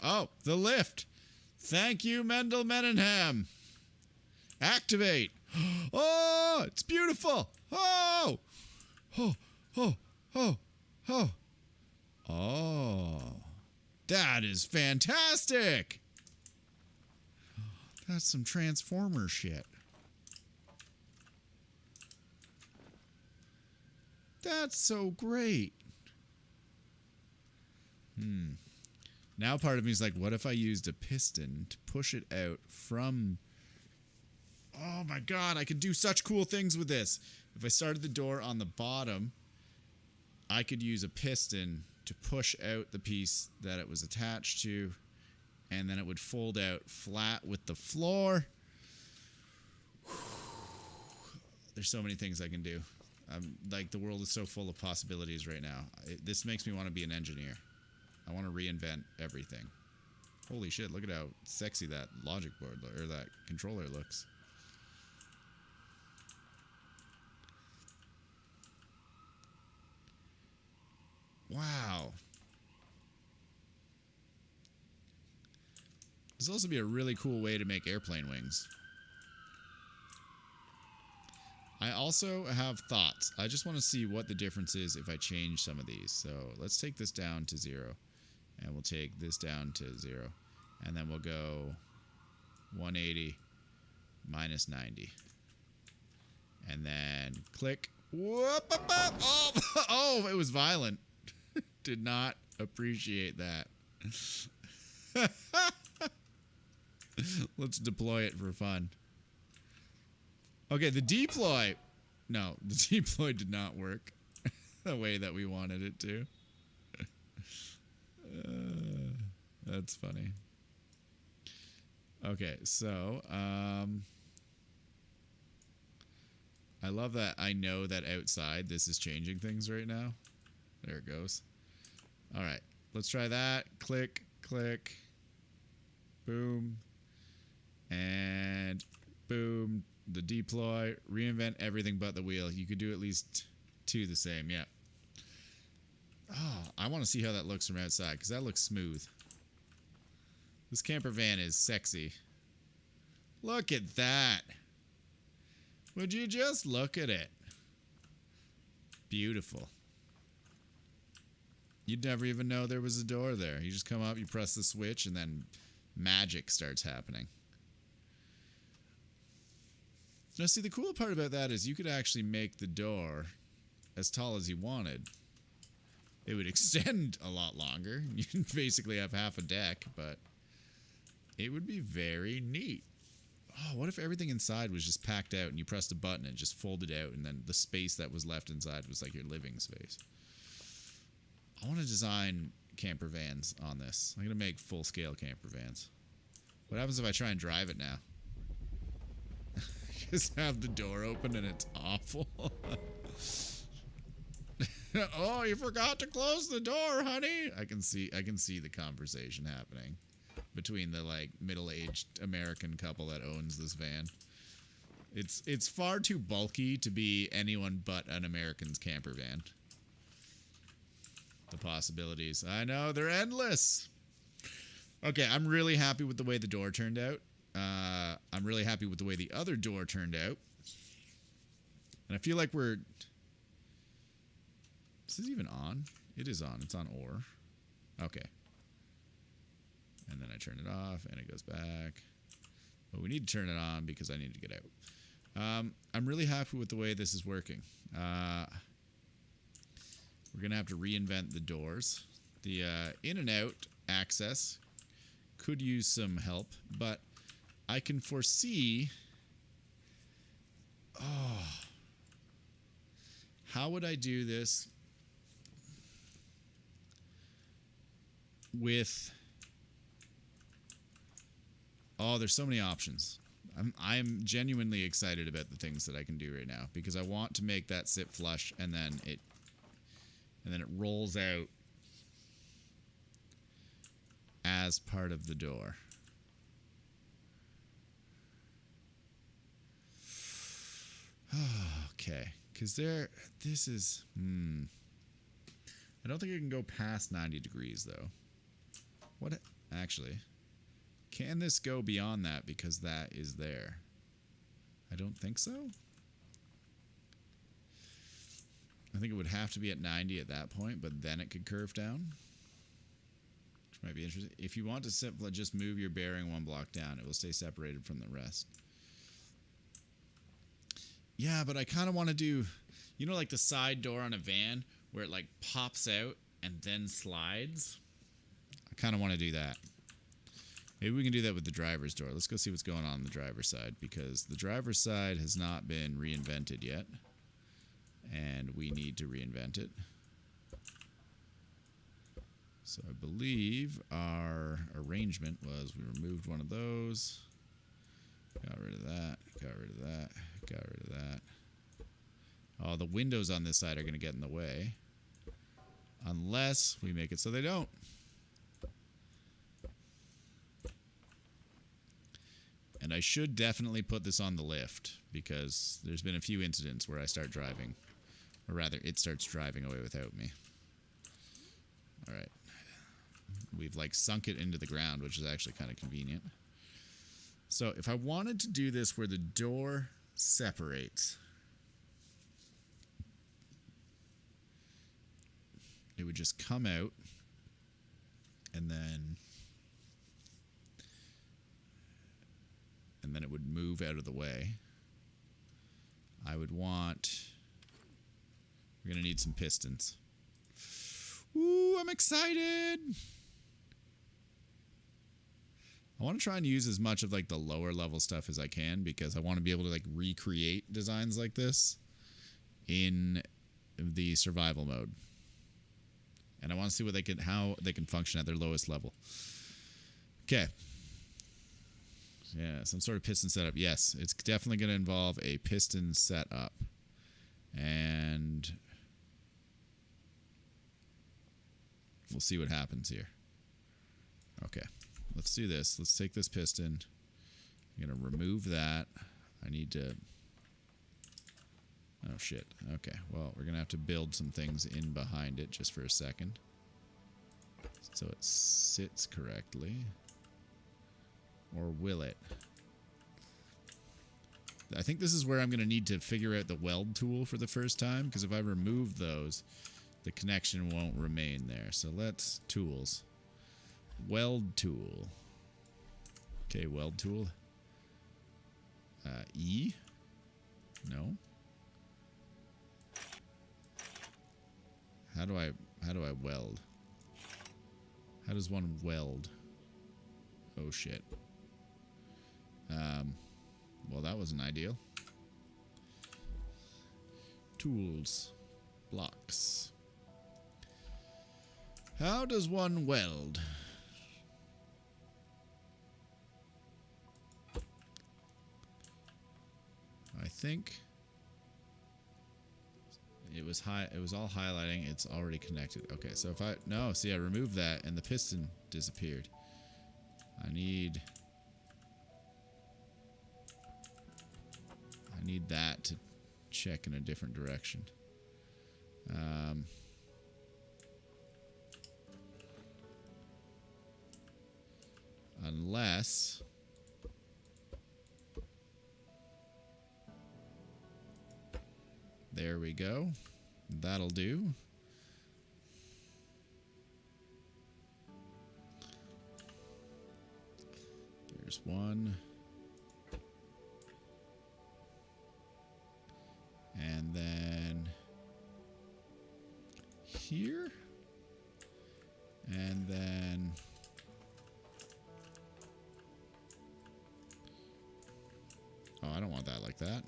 Oh, the lift! Thank you, Mendel Menenham! Activate! Oh, it's beautiful! Oh! Oh, oh, oh, oh. Oh. That is fantastic! That's some Transformer shit. That's so great. Now part of me is like, what if I used a piston to push it out from... Oh my god, I could do such cool things with this. If I started the door on the bottom, I could use a piston to push out the piece that it was attached to, and then it would fold out flat with the floor. There's so many things I can do. Like, the world is so full of possibilities right now. This makes me want to be an engineer. I want to reinvent everything. Holy shit, look at how sexy that logic board or that controller looks. Wow. This will also be a really cool way to make airplane wings. I also have thoughts. I just want to see what the difference is if I change some of these. So let's take this down to 0. And we'll take this down to 0. And then we'll go 180 minus 90. And then click. Whoop, up, up. Oh, oh, it was violent. Did not appreciate that. Let's deploy it for fun. Okay, the deploy. No, the deploy did not work the way that we wanted it to. That's funny. Okay, so I love that I know that outside this is changing things right now. There it goes. All right, let's try that. Click, click, boom, and boom. The deploy, reinvent everything but the wheel. You could do at least 2 the same, yeah. Oh, I want to see how that looks from outside because that looks smooth. This camper van is sexy. Look at that. Would you just look at it? Beautiful. You'd never even know there was a door there. You just come up, you press the switch, and then magic starts happening. Now, see, the cool part about that is you could actually make the door as tall as you wanted. It would extend a lot longer. You'd basically have half a deck, but it would be very neat. Oh, what if everything inside was just packed out and you pressed a button and just folded out and then the space that was left inside was like your living space? I want to design camper vans on this. I'm going to make full-scale camper vans. What happens if I try and drive it now? Just have the door open and it's awful. Oh, you forgot to close the door, honey. I can see the conversation happening between the like middle-aged American couple that owns this van. It's far too bulky to be anyone but an American's camper van. The possibilities, I know, they're endless. Okay, I'm really happy with the way the door turned out. I'm really happy with the way the other door turned out. And I feel like we're... Is this even on? It is on. It's on or. Okay. And then I turn it off, and it goes back. But we need to turn it on because I need to get out. I'm really happy with the way this is working. We're going to have to reinvent the doors. The in and out access could use some help, but I can foresee... Oh. How would I do this with... Oh, there's so many options. I'm genuinely excited about the things that I can do right now because I want to make that sit flush and then it rolls out as part of the door. Okay, because this is I don't think it can go past 90 degrees though. What actually? Can this go beyond that because that is there? I don't think so. I think it would have to be at 90 at that point, but then it could curve down. Which might be interesting. If you want to simply just move your bearing one block down, it will stay separated from the rest. Yeah, but I kind of want to do, you know, like the side door on a van where it like pops out and then slides? I kind of want to do that. Maybe we can do that with the driver's door. Let's go see what's going on the driver's side because the driver's side has not been reinvented yet. And we need to reinvent it. So I believe our arrangement was we removed one of those. Got rid of that. Got rid of that. Got rid of that. Oh, the windows on this side are going to get in the way. Unless we make it so they don't. should definitely put this on the lift because there's been a few incidents where I start driving. Or rather, it starts driving away without me. Alright. We've like sunk it into the ground, which is actually kind of convenient. So if I wanted to do this where the door separates, it would just come out and then it would move out of the way. I would want... We're going to need some pistons. Ooh, I'm excited! I want to try and use as much of like the lower level stuff as I can because I want to be able to like recreate designs like this in the survival mode. And I want to see what how they can function at their lowest level. Okay. Yeah, some sort of piston setup. Yes, it's definitely going to involve a piston setup. And we'll see what happens here. Okay, let's do this. Let's take this piston. I'm going to remove that. I need to... Oh, shit. Okay, well, we're going to have to build some things in behind it just for a second. So it sits correctly. Or will it? I think this is where I'm going to need to figure out the weld tool for the first time, because if I remove those, the connection won't remain there. So let's... Tools. Weld tool. Okay, weld tool. E? No. How do I weld? How does one weld? Oh shit. Well, that wasn't ideal. Tools. Blocks. How does one weld? I think it was all highlighting. It's already connected. Okay, so if I see, I removed that and the piston disappeared. I need that to check in a different direction. Unless there we go. That'll do. There's one. And then here. And then oh, I don't want that like that.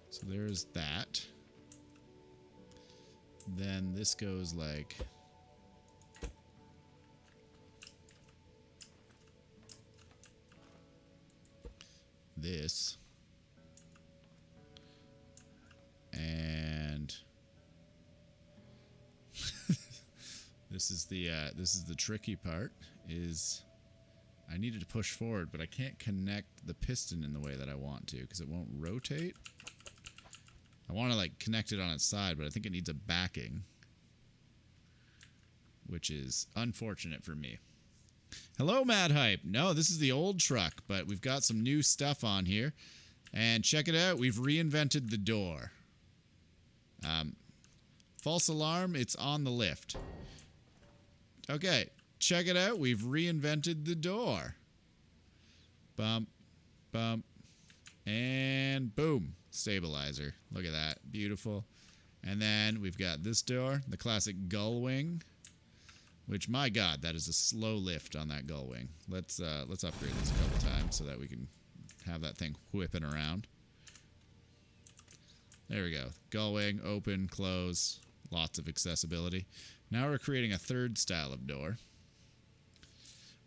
So there's that. Then this goes like this. And this is the tricky part, is I needed to push forward, but I can't connect the piston in the way that I want to because it won't rotate. I want to like connect it on its side, but I think it needs a backing, which is unfortunate for me. Hello, Mad Hype. No, this is the old truck, but we've got some new stuff on here. And check it out. We've reinvented the door. False alarm. It's on the lift. Okay, check it out. We've reinvented the door. Bump, bump, and boom. Stabilizer. Look at that. Beautiful. And then we've got this door, the classic gull wing, which, my God, that is a slow lift on that gull wing. Let's upgrade this a couple times so that we can have that thing whipping around. There we go. Gull wing, open, close, lots of accessibility. Now we're creating a third style of door.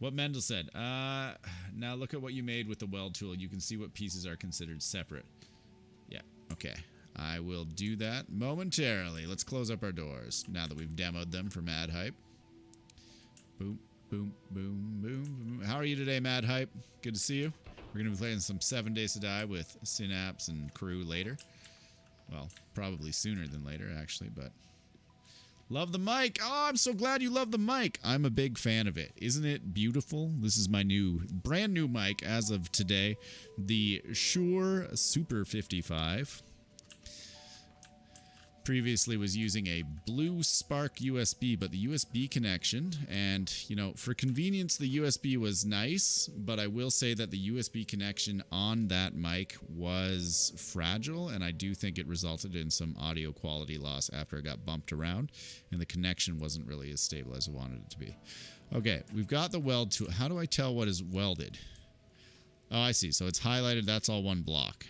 What Mendel said. Now look at what you made with the weld tool. You can see what pieces are considered separate. Yeah, okay. I will do that momentarily. Let's close up our doors now that we've demoed them for Mad Hype. Boom, Boom, boom, boom, boom. How are you today, Mad Hype? Good to see you. We're going to be playing some 7 Days to Die with FnxAu and crew later. Well, probably sooner than later, actually, but... Love the mic. Oh, I'm so glad you love the mic. I'm a big fan of it. Isn't it beautiful? This is my brand new mic as of today. The Shure Super 55. Previously was using a Blue Spark USB, but the USB connection, and you know, for convenience the USB was nice, but I will say that the USB connection on that mic was fragile, and I do think it resulted in some audio quality loss after it got bumped around, and the connection wasn't really as stable as I wanted it to be. Okay, we've got the weld tool. How do I tell what is welded? Oh, I see. So it's highlighted. That's all one block.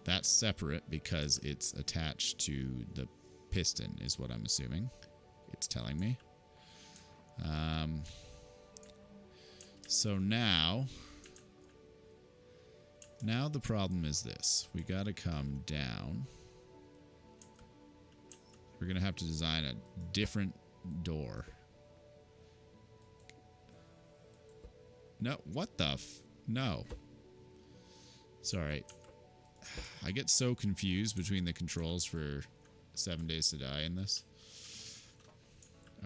That's separate because it's attached to the piston, is what I'm assuming. It's telling me. So now the problem is this. We got to come down. We're going to have to design a different door. No, what the no. Sorry. I get so confused between the controls for 7 Days to Die in this.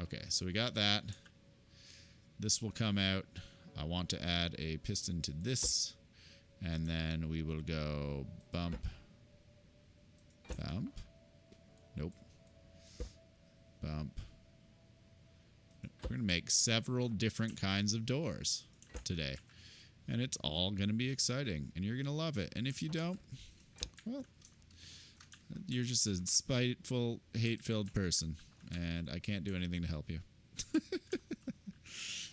Okay, so we got that. This will come out. I want to add a piston to this. And then we will go bump. Bump. Nope. Bump. We're going to make several different kinds of doors today. And it's all going to be exciting. And you're going to love it. And if you don't, well, you're just a spiteful, hate-filled person. And I can't do anything to help you.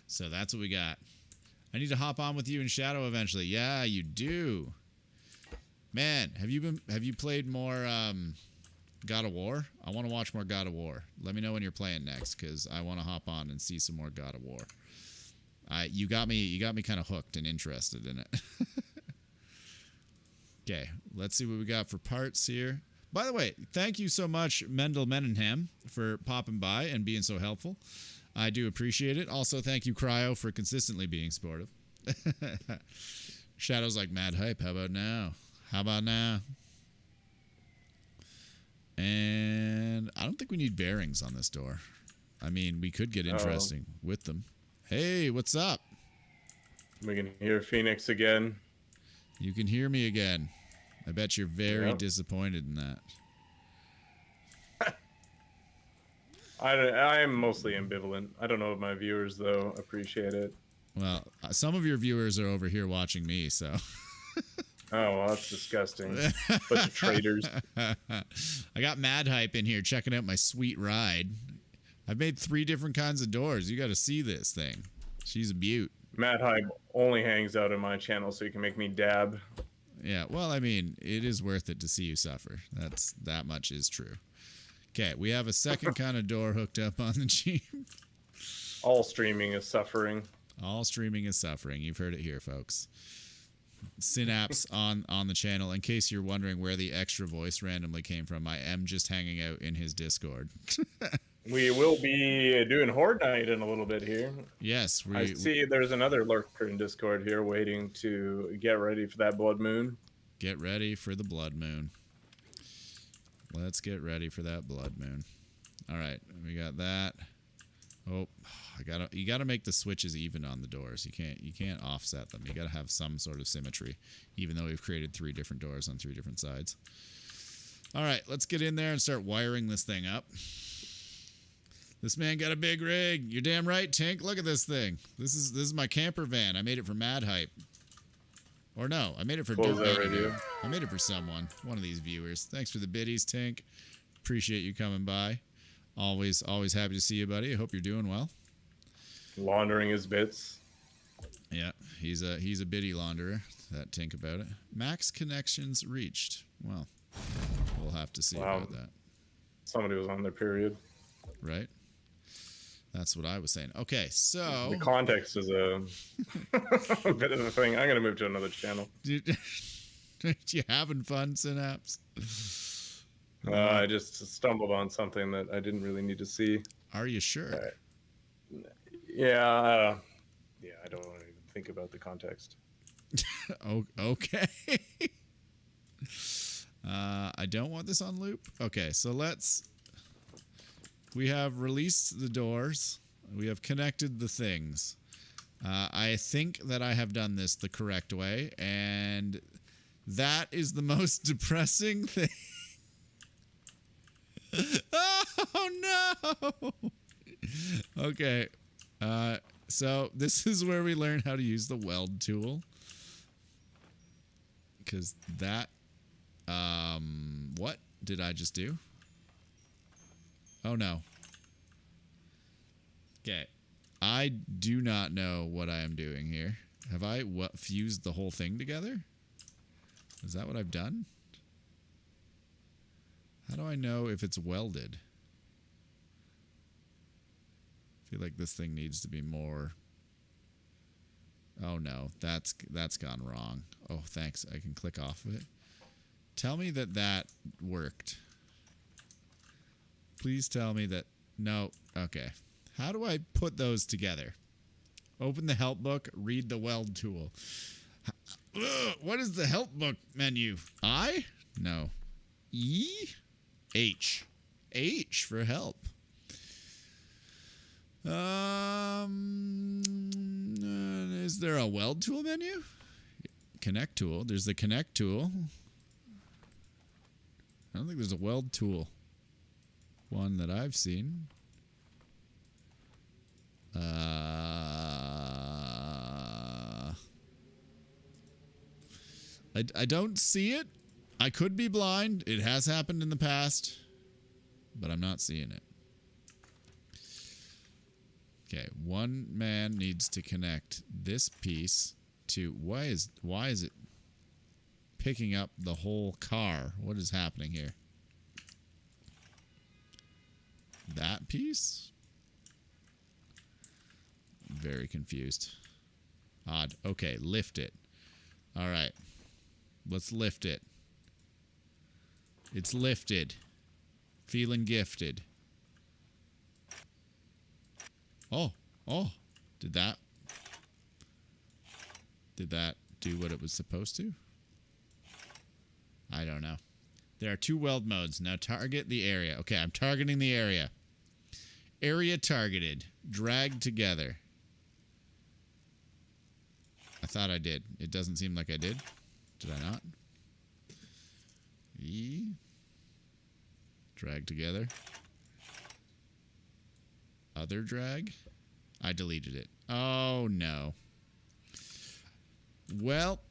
So that's what we got. I need to hop on with you in Shadow eventually. Yeah, you do. Man, have you played more God of War? I want to watch more God of War. Let me know when you're playing next, because I want to hop on and see some more God of War. You got me kind of hooked and interested in it. Okay, let's see what we got for parts here. By the way, thank you so much, Mendel Menenham, for popping by and being so helpful. I do appreciate it. Also, thank you, Cryo, for consistently being supportive. Shadow's like, mad hype. How about now? How about now? And I don't think we need bearings on this door. I mean, we could get interesting with them. Hey, what's up? We can hear Phoenix again. You can hear me again. I bet you're very disappointed in that. I'm mostly ambivalent. I don't know if my viewers, though, appreciate it. Well, some of your viewers are over here watching me, so... Oh, well, that's disgusting. Bunch of traitors. I got Mad Hype in here checking out my sweet ride. I've made 3 different kinds of doors. You got to see this thing. She's a beaut. Mad Hype only hangs out on my channel so you can make me dab. Yeah, well, I mean, it is worth it to see you suffer. That much is true. Okay, we have a second kind of door hooked up on the Jeep. All streaming is suffering. All streaming is suffering. You've heard it here, folks. FnxAu on the channel. In case you're wondering where the extra voice randomly came from, I am just hanging out in his Discord. We will be doing Horde Night in a little bit here. Yes. I see there's another lurker in Discord here waiting to get ready for that blood moon. Get ready for the blood moon. Let's get ready for that blood moon. All right, we got that. Oh, you gotta make the switches even on the doors. You can't offset them. You gotta have some sort of symmetry, even though we've created 3 different doors on 3 different sides. All right, let's get in there and start wiring this thing up. This man got a big rig. You're damn right, Tink. Look at this thing. This is my camper van. I made it for Mad Hype. Or no, I made it for I made it for someone. One of these viewers. Thanks for the biddies, Tink. Appreciate you coming by. Always happy to see you, buddy. I hope you're doing well. Laundering his bits. Yeah, he's a biddy launderer. That Tink about it. Max connections reached. Well, we'll have to see about that. Somebody was on their period. Right? That's what I was saying. Okay, so... The context is a bit of a thing. I'm going to move to another channel. You having fun, FnxAu? I just stumbled on something that I didn't really need to see. Are you sure? Yeah, yeah. I don't want to even think about the context. Oh, okay. I don't want this on loop. Okay, so we have released the doors. We have connected the things. I think that I have done this the correct way, and that is the most depressing thing. Oh no! Okay, so this is where we learn how to use the weld tool. Because that, what did I just do? Oh no. Okay. I do not know what I am doing here. Have I fused the whole thing together? Is that what I've done? How do I know if it's welded? I feel like this thing needs to be more. Oh no, that's gone wrong. Oh, thanks. I can click off of it. Tell me that that worked. Please tell me that. No. Okay. How do I put those together? Open the help book, read the weld tool. What is the help book menu? I? No. E? H. H for help. Is there a weld tool menu? Connect tool. There's the connect tool. I don't think there's a weld tool. One that I've seen. I don't see it. I could be blind. It has happened in the past, but I'm not seeing it. Okay, one man needs to connect this piece to why is it picking up the whole car? What is happening here? That piece? Very confused. Odd. Okay, lift it. All right. Let's lift it. It's lifted. Feeling gifted. Oh. Oh. Did that do what it was supposed to? I don't know. There are 2 weld modes. Now target the area. Okay, I'm targeting the area. Area targeted. Drag together. I thought I did. It doesn't seem like I did. Did I not? E. Drag together. Other drag. I deleted it. Oh, no. Well,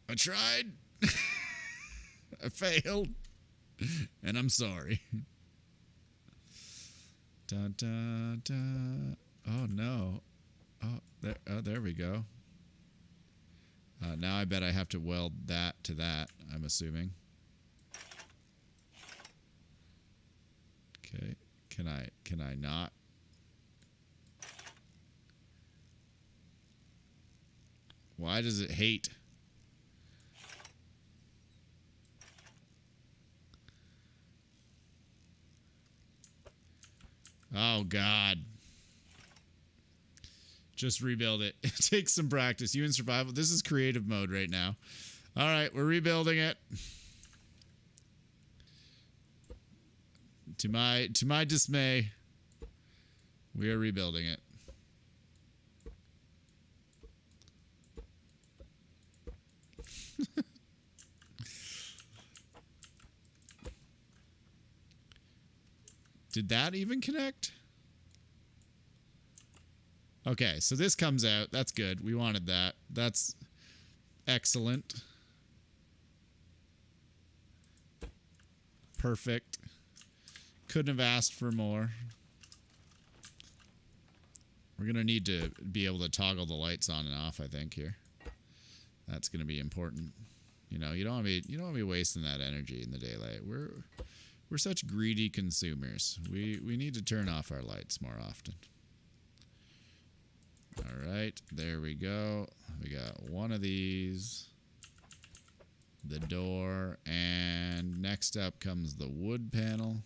I tried. I failed. And I'm sorry. Da, da, da. Oh, no. Oh, there we go. Now I bet I have to weld that to that, I'm assuming. Okay. Can I not? Why does it hate? Oh, God. Just rebuild it. It takes some practice. You in survival. This is creative mode right now. All right, we're rebuilding it. To my dismay, we are rebuilding it. Did that even connect? Okay, so this comes out. That's good. We wanted that. That's excellent. Perfect. Couldn't have asked for more. We're going to need to be able to toggle the lights on and off, I think, here. That's going to be important. You know, you don't want to be wasting that energy in the daylight. We're such greedy consumers. We need to turn off our lights more often. All right, there we go. We got one of these, the door, and next up comes the wood panel.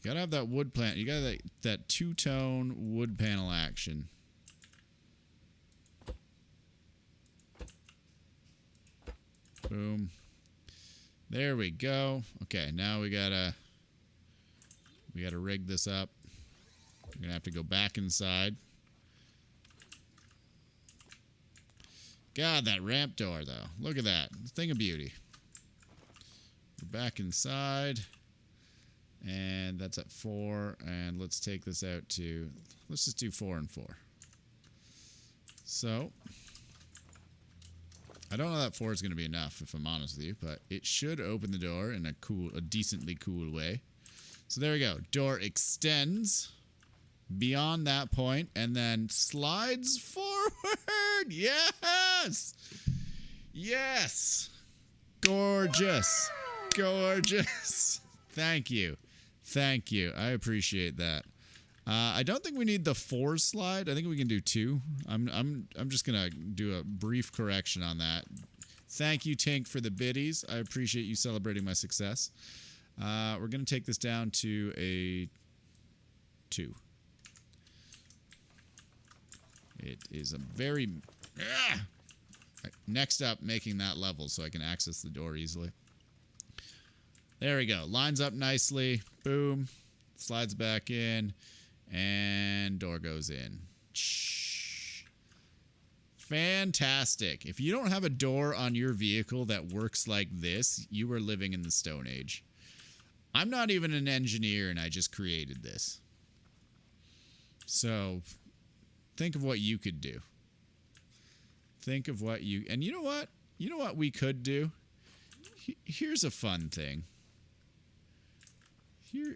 You gotta have that wood plant. You got that two-tone wood panel action. Boom. There we go. Okay, now we gotta rig this up. We're gonna have to go back inside. God, that ramp door though. Look at that. Thing of beauty. We're back inside. And that's at 4. And let's take this out to, let's just do 4 and 4. So I don't know that 4 is going to be enough, if I'm honest with you, but it should open the door in a decently cool way. So there we go. Door extends beyond that point and then slides forward. Yes! Yes! Gorgeous. Gorgeous. Thank you. Thank you. I appreciate that. I don't think we need the 4 slide. I think we can do 2. I'm just gonna do a brief correction on that. Thank you, Tink, for the biddies. I appreciate you celebrating my success. We're gonna take this down to a 2. It is a very next up, making that level so I can access the door easily. There we go. Lines up nicely. Boom. Slides back in. And door goes in. Fantastic. If you don't have a door on your vehicle that works like this, you are living in the Stone Age. I'm not even an engineer and I just created this. So think of what you could do. Think of what you... And you know what? You know what we could do? Here's a fun thing.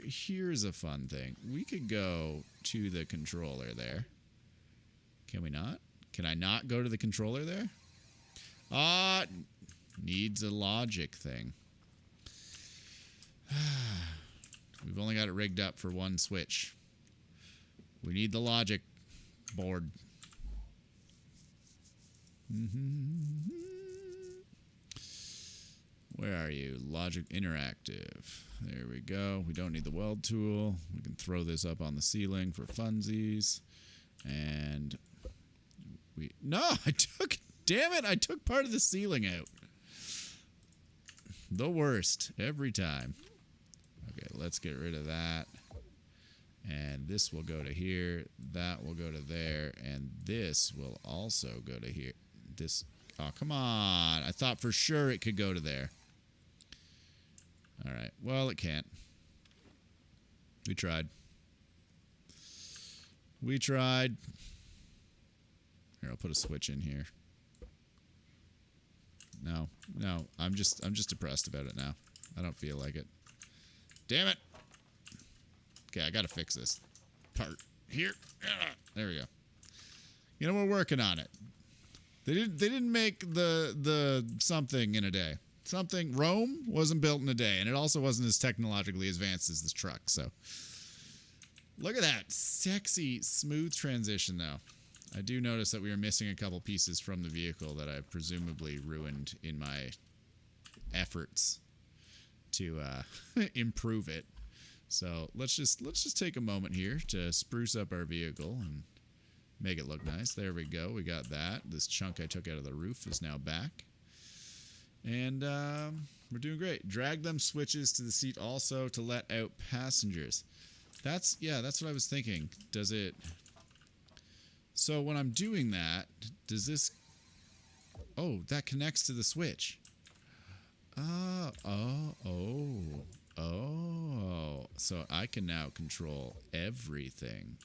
Here's a fun thing. We could go to the controller there. Can we not? Can I not go to the controller there? Needs a logic thing. We've only got it rigged up for one switch. We need the logic board. Where are you? Logic Interactive. There we go. We don't need the weld tool. We can throw this up on the ceiling for funsies. And we... No! I took... Damn it! I took part of the ceiling out. The worst. Every time. Okay, let's get rid of that. And this will go to here. That will go to there. And this will also go to here. This... Oh, come on. I thought for sure it could go to there. Alright. Well, it can't. We tried. We tried. Here, I'll put a switch in here. No. No. I'm just depressed about it now. I don't feel like it. Damn it! Okay, I gotta fix this part. Here. There we go. You know, we're working on it. They didn't make the something in a day. Something, Rome wasn't built in a day, and it also wasn't as technologically advanced as this truck, so. Look at that. Sexy, smooth transition, though. I do notice that we are missing a couple pieces from the vehicle that I've presumably ruined in my efforts to improve it. So let's just take a moment here to spruce up our vehicle and make it look nice. There we go. We got that. This chunk I took out of the roof is now back. And we're doing great. Drag them switches to the seat also to let out passengers. That's what I was thinking. Does it... So when I'm doing that, does this... Oh, that connects to the switch. Oh. So I can now control everything.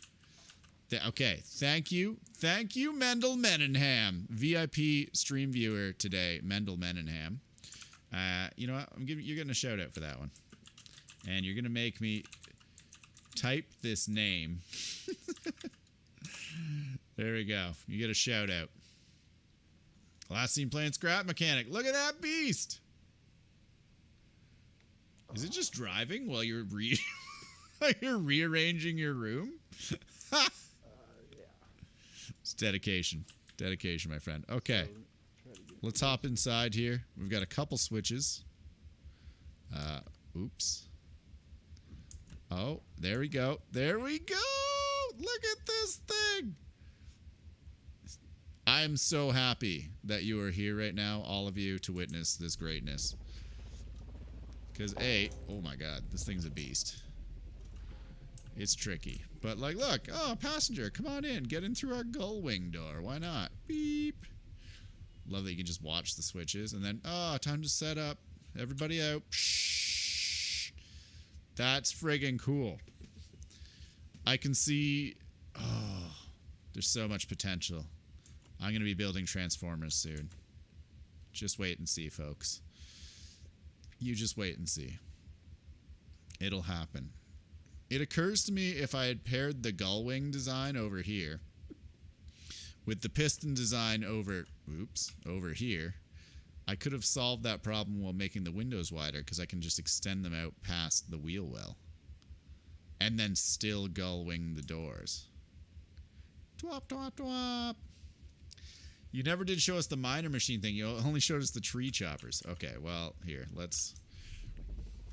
Okay, thank you. Thank you, Mendel Menenham. VIP stream viewer today, Mendel Menenham. You know what? You're getting a shout out for that one. And you're going to make me type this name. There we go. You get a shout out. Last seen playing Scrap Mechanic. Look at that beast. Is it just driving while you're you're rearranging your room? It's dedication. Dedication, my friend. Okay. Let's hop inside here. We've got a couple switches. Oops. Oh, there we go. There we go. Look at this thing. I'm so happy that you are here right now, all of you, to witness this greatness. Because oh my god, this thing's a beast. It's tricky. But like, look, oh, passenger, come on in. Get in through our gull wing door. Why not? Beep. Love that you can just watch the switches. And then, oh, time to set up. Everybody out. Shh. That's friggin' cool. I can see, oh, there's so much potential. I'm going to be building Transformers soon. Just wait and see, folks. You just wait and see. It'll happen. It occurs to me if I had paired the gull wing design over here with the piston design over here, I could have solved that problem while making the windows wider, because I can just extend them out past the wheel well. And then still gull wing the doors. Twop, twop, twop. You never did show us the miner machine thing. You only showed us the tree choppers. Okay, well, here, let's...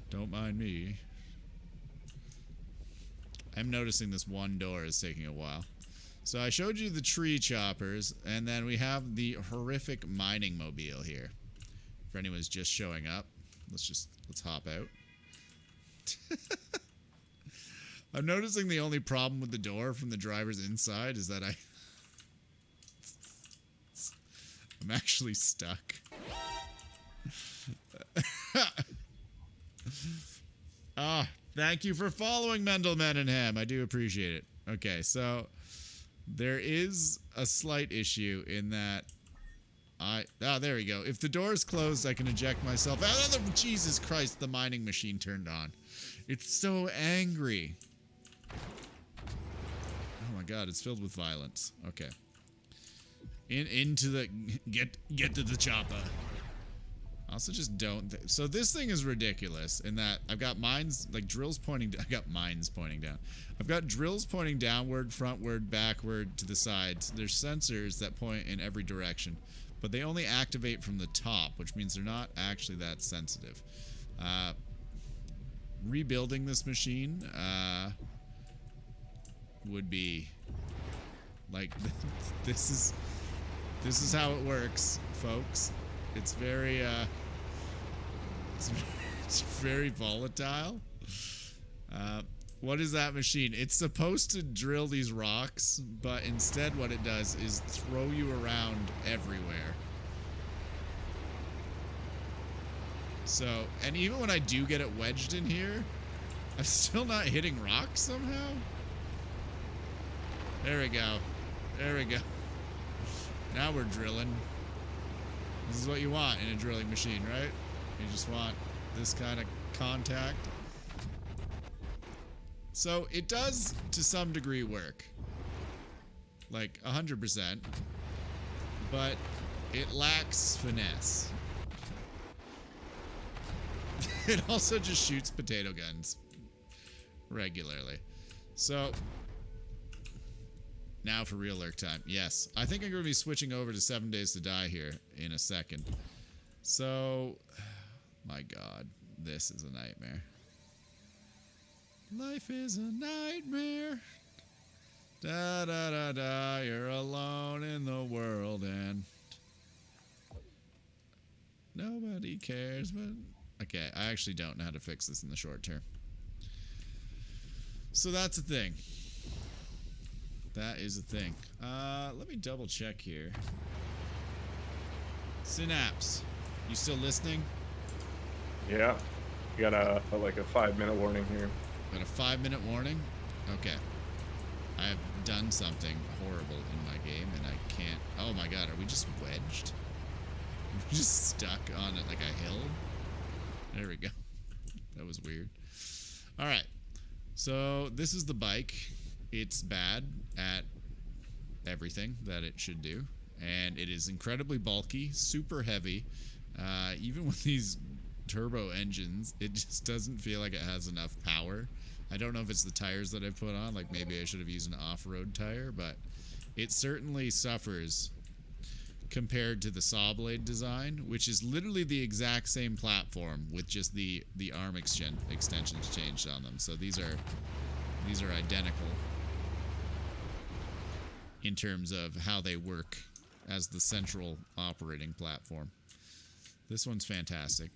Don't mind me. I'm noticing this one door is taking a while. So I showed you the tree choppers, and then we have the horrific mining mobile here. For anyone's just showing up, let's hop out. I'm noticing the only problem with the door from the driver's inside is that I'm actually stuck. Thank you for following Mendel Menenham. I do appreciate it. Okay, so there is a slight issue in that there we go. If the door is closed, I can eject myself. Jesus Christ, the mining machine turned on. It's so angry. Oh my god, it's filled with violence. Okay. Into the get to the chopper. Also, just don't. So this thing is ridiculous in that I've got mines, like drills pointing. I got mines pointing down. I've got drills pointing downward, frontward, backward, to the sides. There's sensors that point in every direction, but they only activate from the top, which means they're not actually that sensitive. Rebuilding this machine would be like this is how it works, folks. It's very it's very volatile. What is that machine? It's supposed to drill these rocks, but instead what it does is throw you around everywhere. So, and even when I do get it wedged in here, I'm still not hitting rocks somehow. There we go. There we go. Now we're drilling. This is what you want in a drilling machine, right? You just want this kind of contact. So it does, to some degree, work. Like 100%. But it lacks finesse. It also just shoots potato guns regularly. So now for real lurk time. Yes, I think I'm going to be switching over to 7 Days to Die here in a second. So, my god, this is a nightmare. Life is a nightmare. Da da da da, you're alone in the world and nobody cares, but... Okay, I actually don't know how to fix this in the short term. So that's a thing. That is a thing. Let me double check here. Synapse, you still listening? Yeah. You got a 5-minute warning here. Got a 5-minute warning? Okay. I have done something horrible in my game and I can't... Oh my god, are we just wedged? We're just stuck on it like a hill? There we go. That was weird. Alright. So, this is the bike. It's bad at everything that it should do. And it is incredibly bulky, super heavy. Even with these turbo engines, it just doesn't feel like it has enough power. I don't know if it's the tires that I put on. Like, maybe I should have used an off-road tire. But it certainly suffers compared to the saw blade design, which is literally the exact same platform with just the arm extensions changed on them. So these are identical in terms of how they work as the central operating platform. This one's fantastic.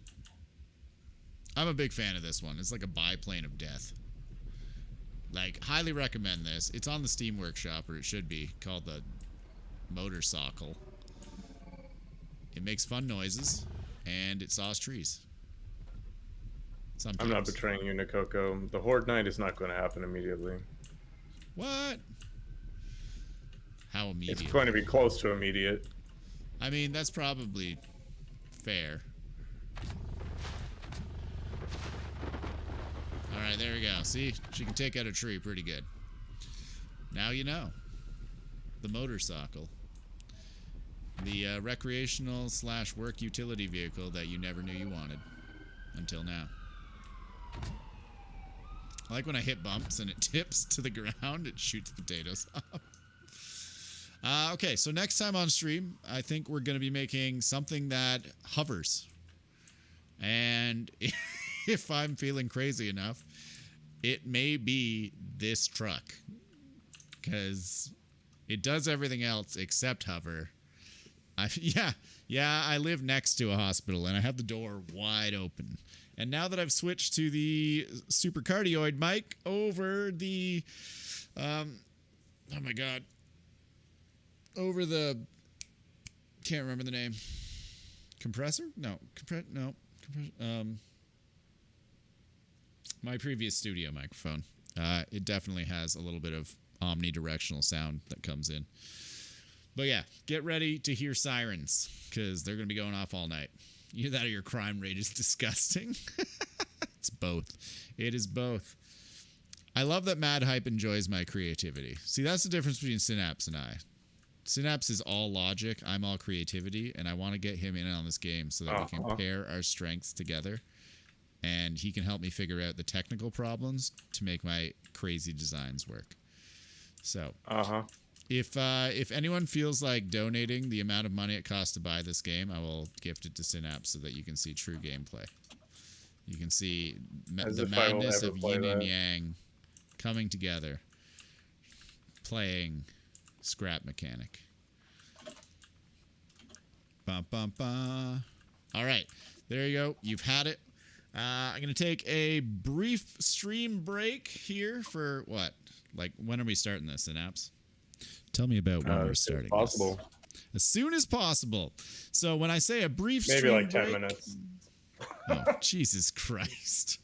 I'm a big fan of this one. It's like a biplane of death. Like, highly recommend this. It's on the Steam Workshop, or it should be, called the Motorcycle. It makes fun noises, and it saws trees. Sometimes. I'm not betraying you, Nikoko. The Horde Knight is not going to happen immediately. What? How immediate? It's going to be close to immediate. I mean, that's probably fair. Alright, there we go. See? She can take out a tree pretty good. Now you know. The motorcycle. The recreational / work utility vehicle that you never knew you wanted. Until now. I like when I hit bumps and it tips to the ground, it shoots potatoes up. Okay, so next time on stream, I think we're going to be making something that hovers. And if I'm feeling crazy enough, it may be this truck. Because it does everything else except hover. I live next to a hospital and I have the door wide open. And now that I've switched to the super cardioid mic over the, oh my god, over the, can't remember the name, compressor? No, my previous studio microphone. It definitely has a little bit of omnidirectional sound that comes in. But yeah, get ready to hear sirens, because they're going to be going off all night. Either that or your crime rate is disgusting. It's both. It is both. I love that Mad Hype enjoys my creativity. See, that's the difference between Synapse and I. Synapse is all logic. I'm all creativity, and I want to get him in on this game so that we can pair our strengths together, and he can help me figure out the technical problems to make my crazy designs work. So, if anyone feels like donating the amount of money it costs to buy this game, I will gift it to Synapse so that you can see true gameplay. You can see the madness of yin and yang coming together, playing Scrap Mechanic. Bum, bum, bum. All right, there you go. You've had it. I'm going to take a brief stream break here for what? Like, when are we starting this, Synapse? Tell me about when we're starting. Possible. As soon as possible. So when I say a brief maybe stream like 10 break, minutes. Oh, Jesus Christ.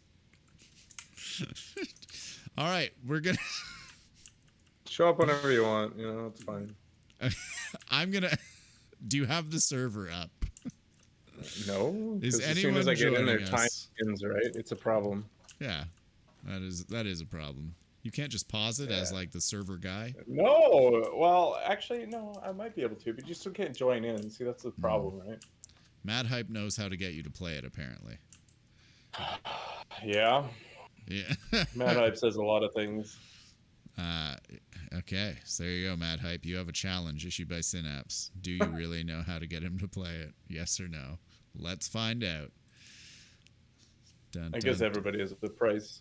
All right, we're going to show up whenever you want, you know, it's fine. I'm going to do you have the server up? No, is as anyone soon as I get in there, joining time us? ends, right? It's a problem. Yeah. That is a problem. You can't just pause it as like the server guy. No, well, actually, no, I might be able to, but you still can't join in. See, that's the problem, right? Mad Hype knows how to get you to play it, apparently. Yeah. Yeah. Mad Hype says a lot of things. Okay, so there you go, Mad Hype. You have a challenge issued by Synapse. Do you really know how to get him to play it? Yes or no? Let's find out. Dun, I guess everybody has a price.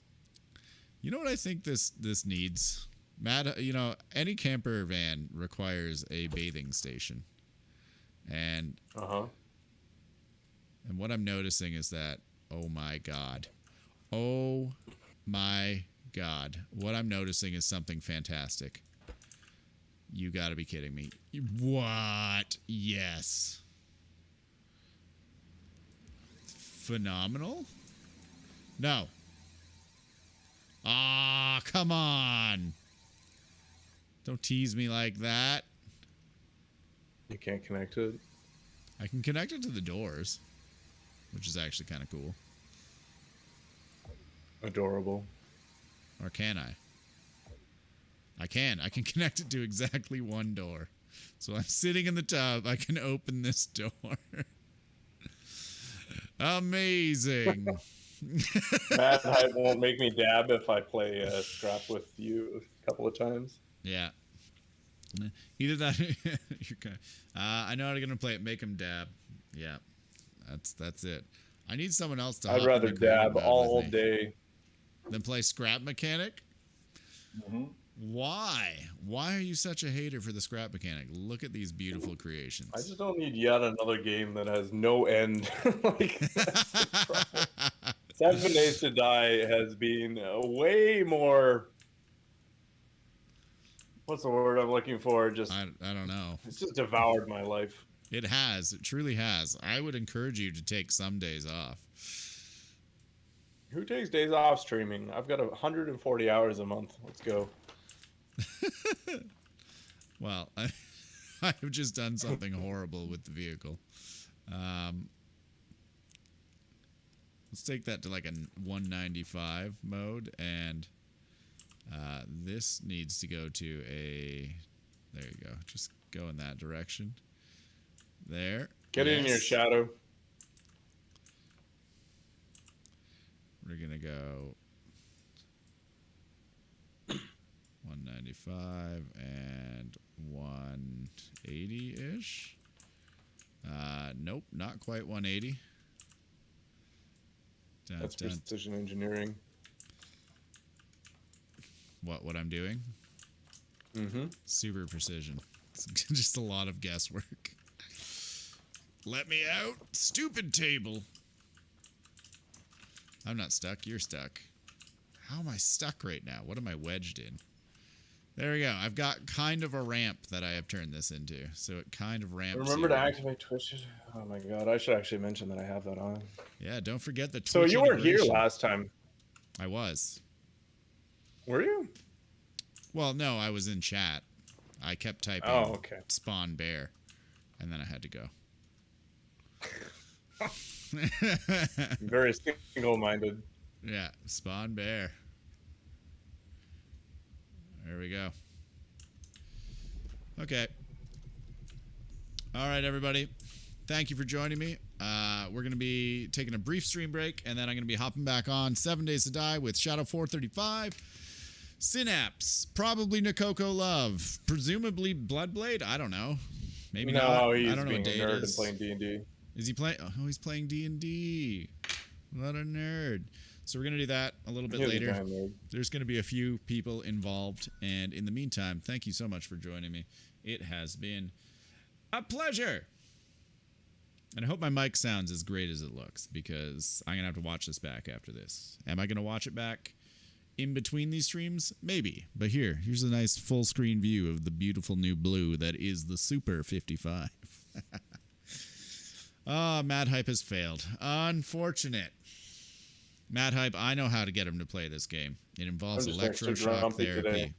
You know what I think this needs? Any camper van requires a bathing station. And and what I'm noticing is that, oh my god. What I'm noticing is something fantastic. You gotta be kidding me. What? Yes. Phenomenal? No. Ah, come on. Don't tease me like that. You can't connect it. I can connect it to the doors, which is actually kind of cool. Adorable. Or can I? I can connect it to exactly one door. So I'm sitting in the tub. I can open this door. Amazing. Mad Hype won't make me dab if I play Scrap with you a couple of times. Yeah. Either that. You're kind of, I know how to play it. Make him dab. Yeah, that's it. I need someone else to. I'd hop rather into creative dab mode all with me day. than play scrap mechanic. Mm-hmm. Why? Why are you such a hater for the scrap mechanic? Look at these beautiful creations. I just don't need yet another game that has no end. Like, that's the problem. 7 Days to Die has been way more. What's the word I'm looking for? Just I don't know. it's just devoured my life. It has. It truly has. I would encourage you to take some days off. Who takes days off streaming? I've got 140 hours a month. Let's go. Well, I've just done something horrible with the vehicle. Let's take that to like a 195 mode, and this needs to go to a. There you go. Just go in that direction. There. Get in your shadow. We're gonna go 195 and 180-ish. Nope, not quite 180. That's precision engineering. What I'm doing? Mm-hmm. Super precision. It's just a lot of guesswork. Let me out, stupid table. I'm not stuck. You're stuck. How am I stuck right now? What am I wedged in? There we go. I've got kind of a ramp that I have turned this into. So it kind of ramps. Remember to activate Twitch. Oh my god, I should actually mention that I have that on. Yeah, don't forget the Twitch. So you weren't here integration. last time. I was. Were you? Well, no, I was in chat. I kept typing spawn bear, and then I had to go. Very single-minded. Yeah, spawn bear. There we go. Okay. All right, everybody. Thank you for joining me. We're going to be taking a brief stream break, and then I'm going to be hopping back on 7 Days to Die with Shadow 435. Synapse, probably Nakoko Love, presumably Bloodblade. I don't know. Maybe no, not. He's I don't know being what day a nerd it is. and playing D&D. Is he playing? Oh, he's playing D&D. What a nerd. So we're going to do that a little bit later. There's going to be a few people involved. And in the meantime, thank you so much for joining me. It has been a pleasure. And I hope my mic sounds as great as it looks, because I'm going to have to watch this back after this. Am I going to watch it back in between these streams? Maybe. But here's a nice full screen view of the beautiful new blue that is the Super 55. Oh, Mad Hype has failed. Unfortunate. Mad Hype, I know how to get him to play this game. It involves electroshock therapy.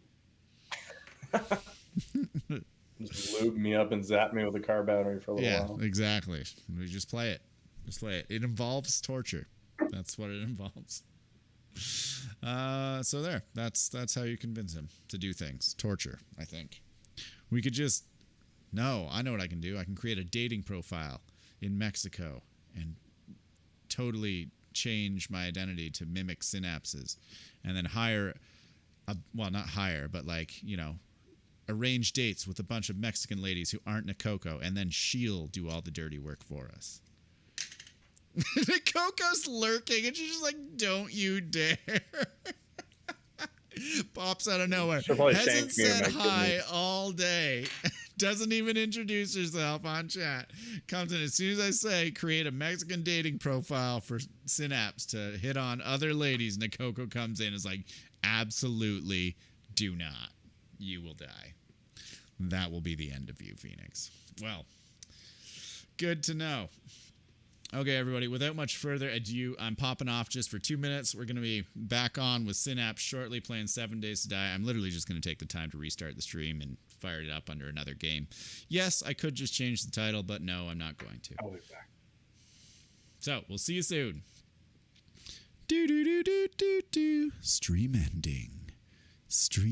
Just lube me up and zap me with a car battery for a little while. Yeah, exactly. We just play it. Just play it. It involves torture. That's what it involves. So there. That's how you convince him to do things. Torture, I think. We could just... No, I know what I can do. I can create a dating profile in Mexico and totally change my identity to mimic synapses, and then hire not hire, but arrange dates with a bunch of Mexican ladies who aren't Nakoko, and then she'll do all the dirty work for us. Nakoko's lurking, and she's just like, don't you dare. Pops out of nowhere. Hasn't said hi all day. Doesn't even introduce herself on chat. Comes in as soon as I say create a Mexican dating profile for Synapse to hit on other ladies. Nakoko comes in and is like, absolutely do not. You will die. That will be the end of you, Phoenix. Well, good to know. Okay, everybody, without much further ado, I'm popping off just for 2 minutes. We're going to be back on with Synapse shortly, playing 7 Days to Die. I'm literally just going to take the time to restart the stream and fire it up under another game. Yes, I could just change the title, but no, I'm not going to. I'll be back. So, we'll see you soon. Do-do-do-do-do-do. Stream ending. Stream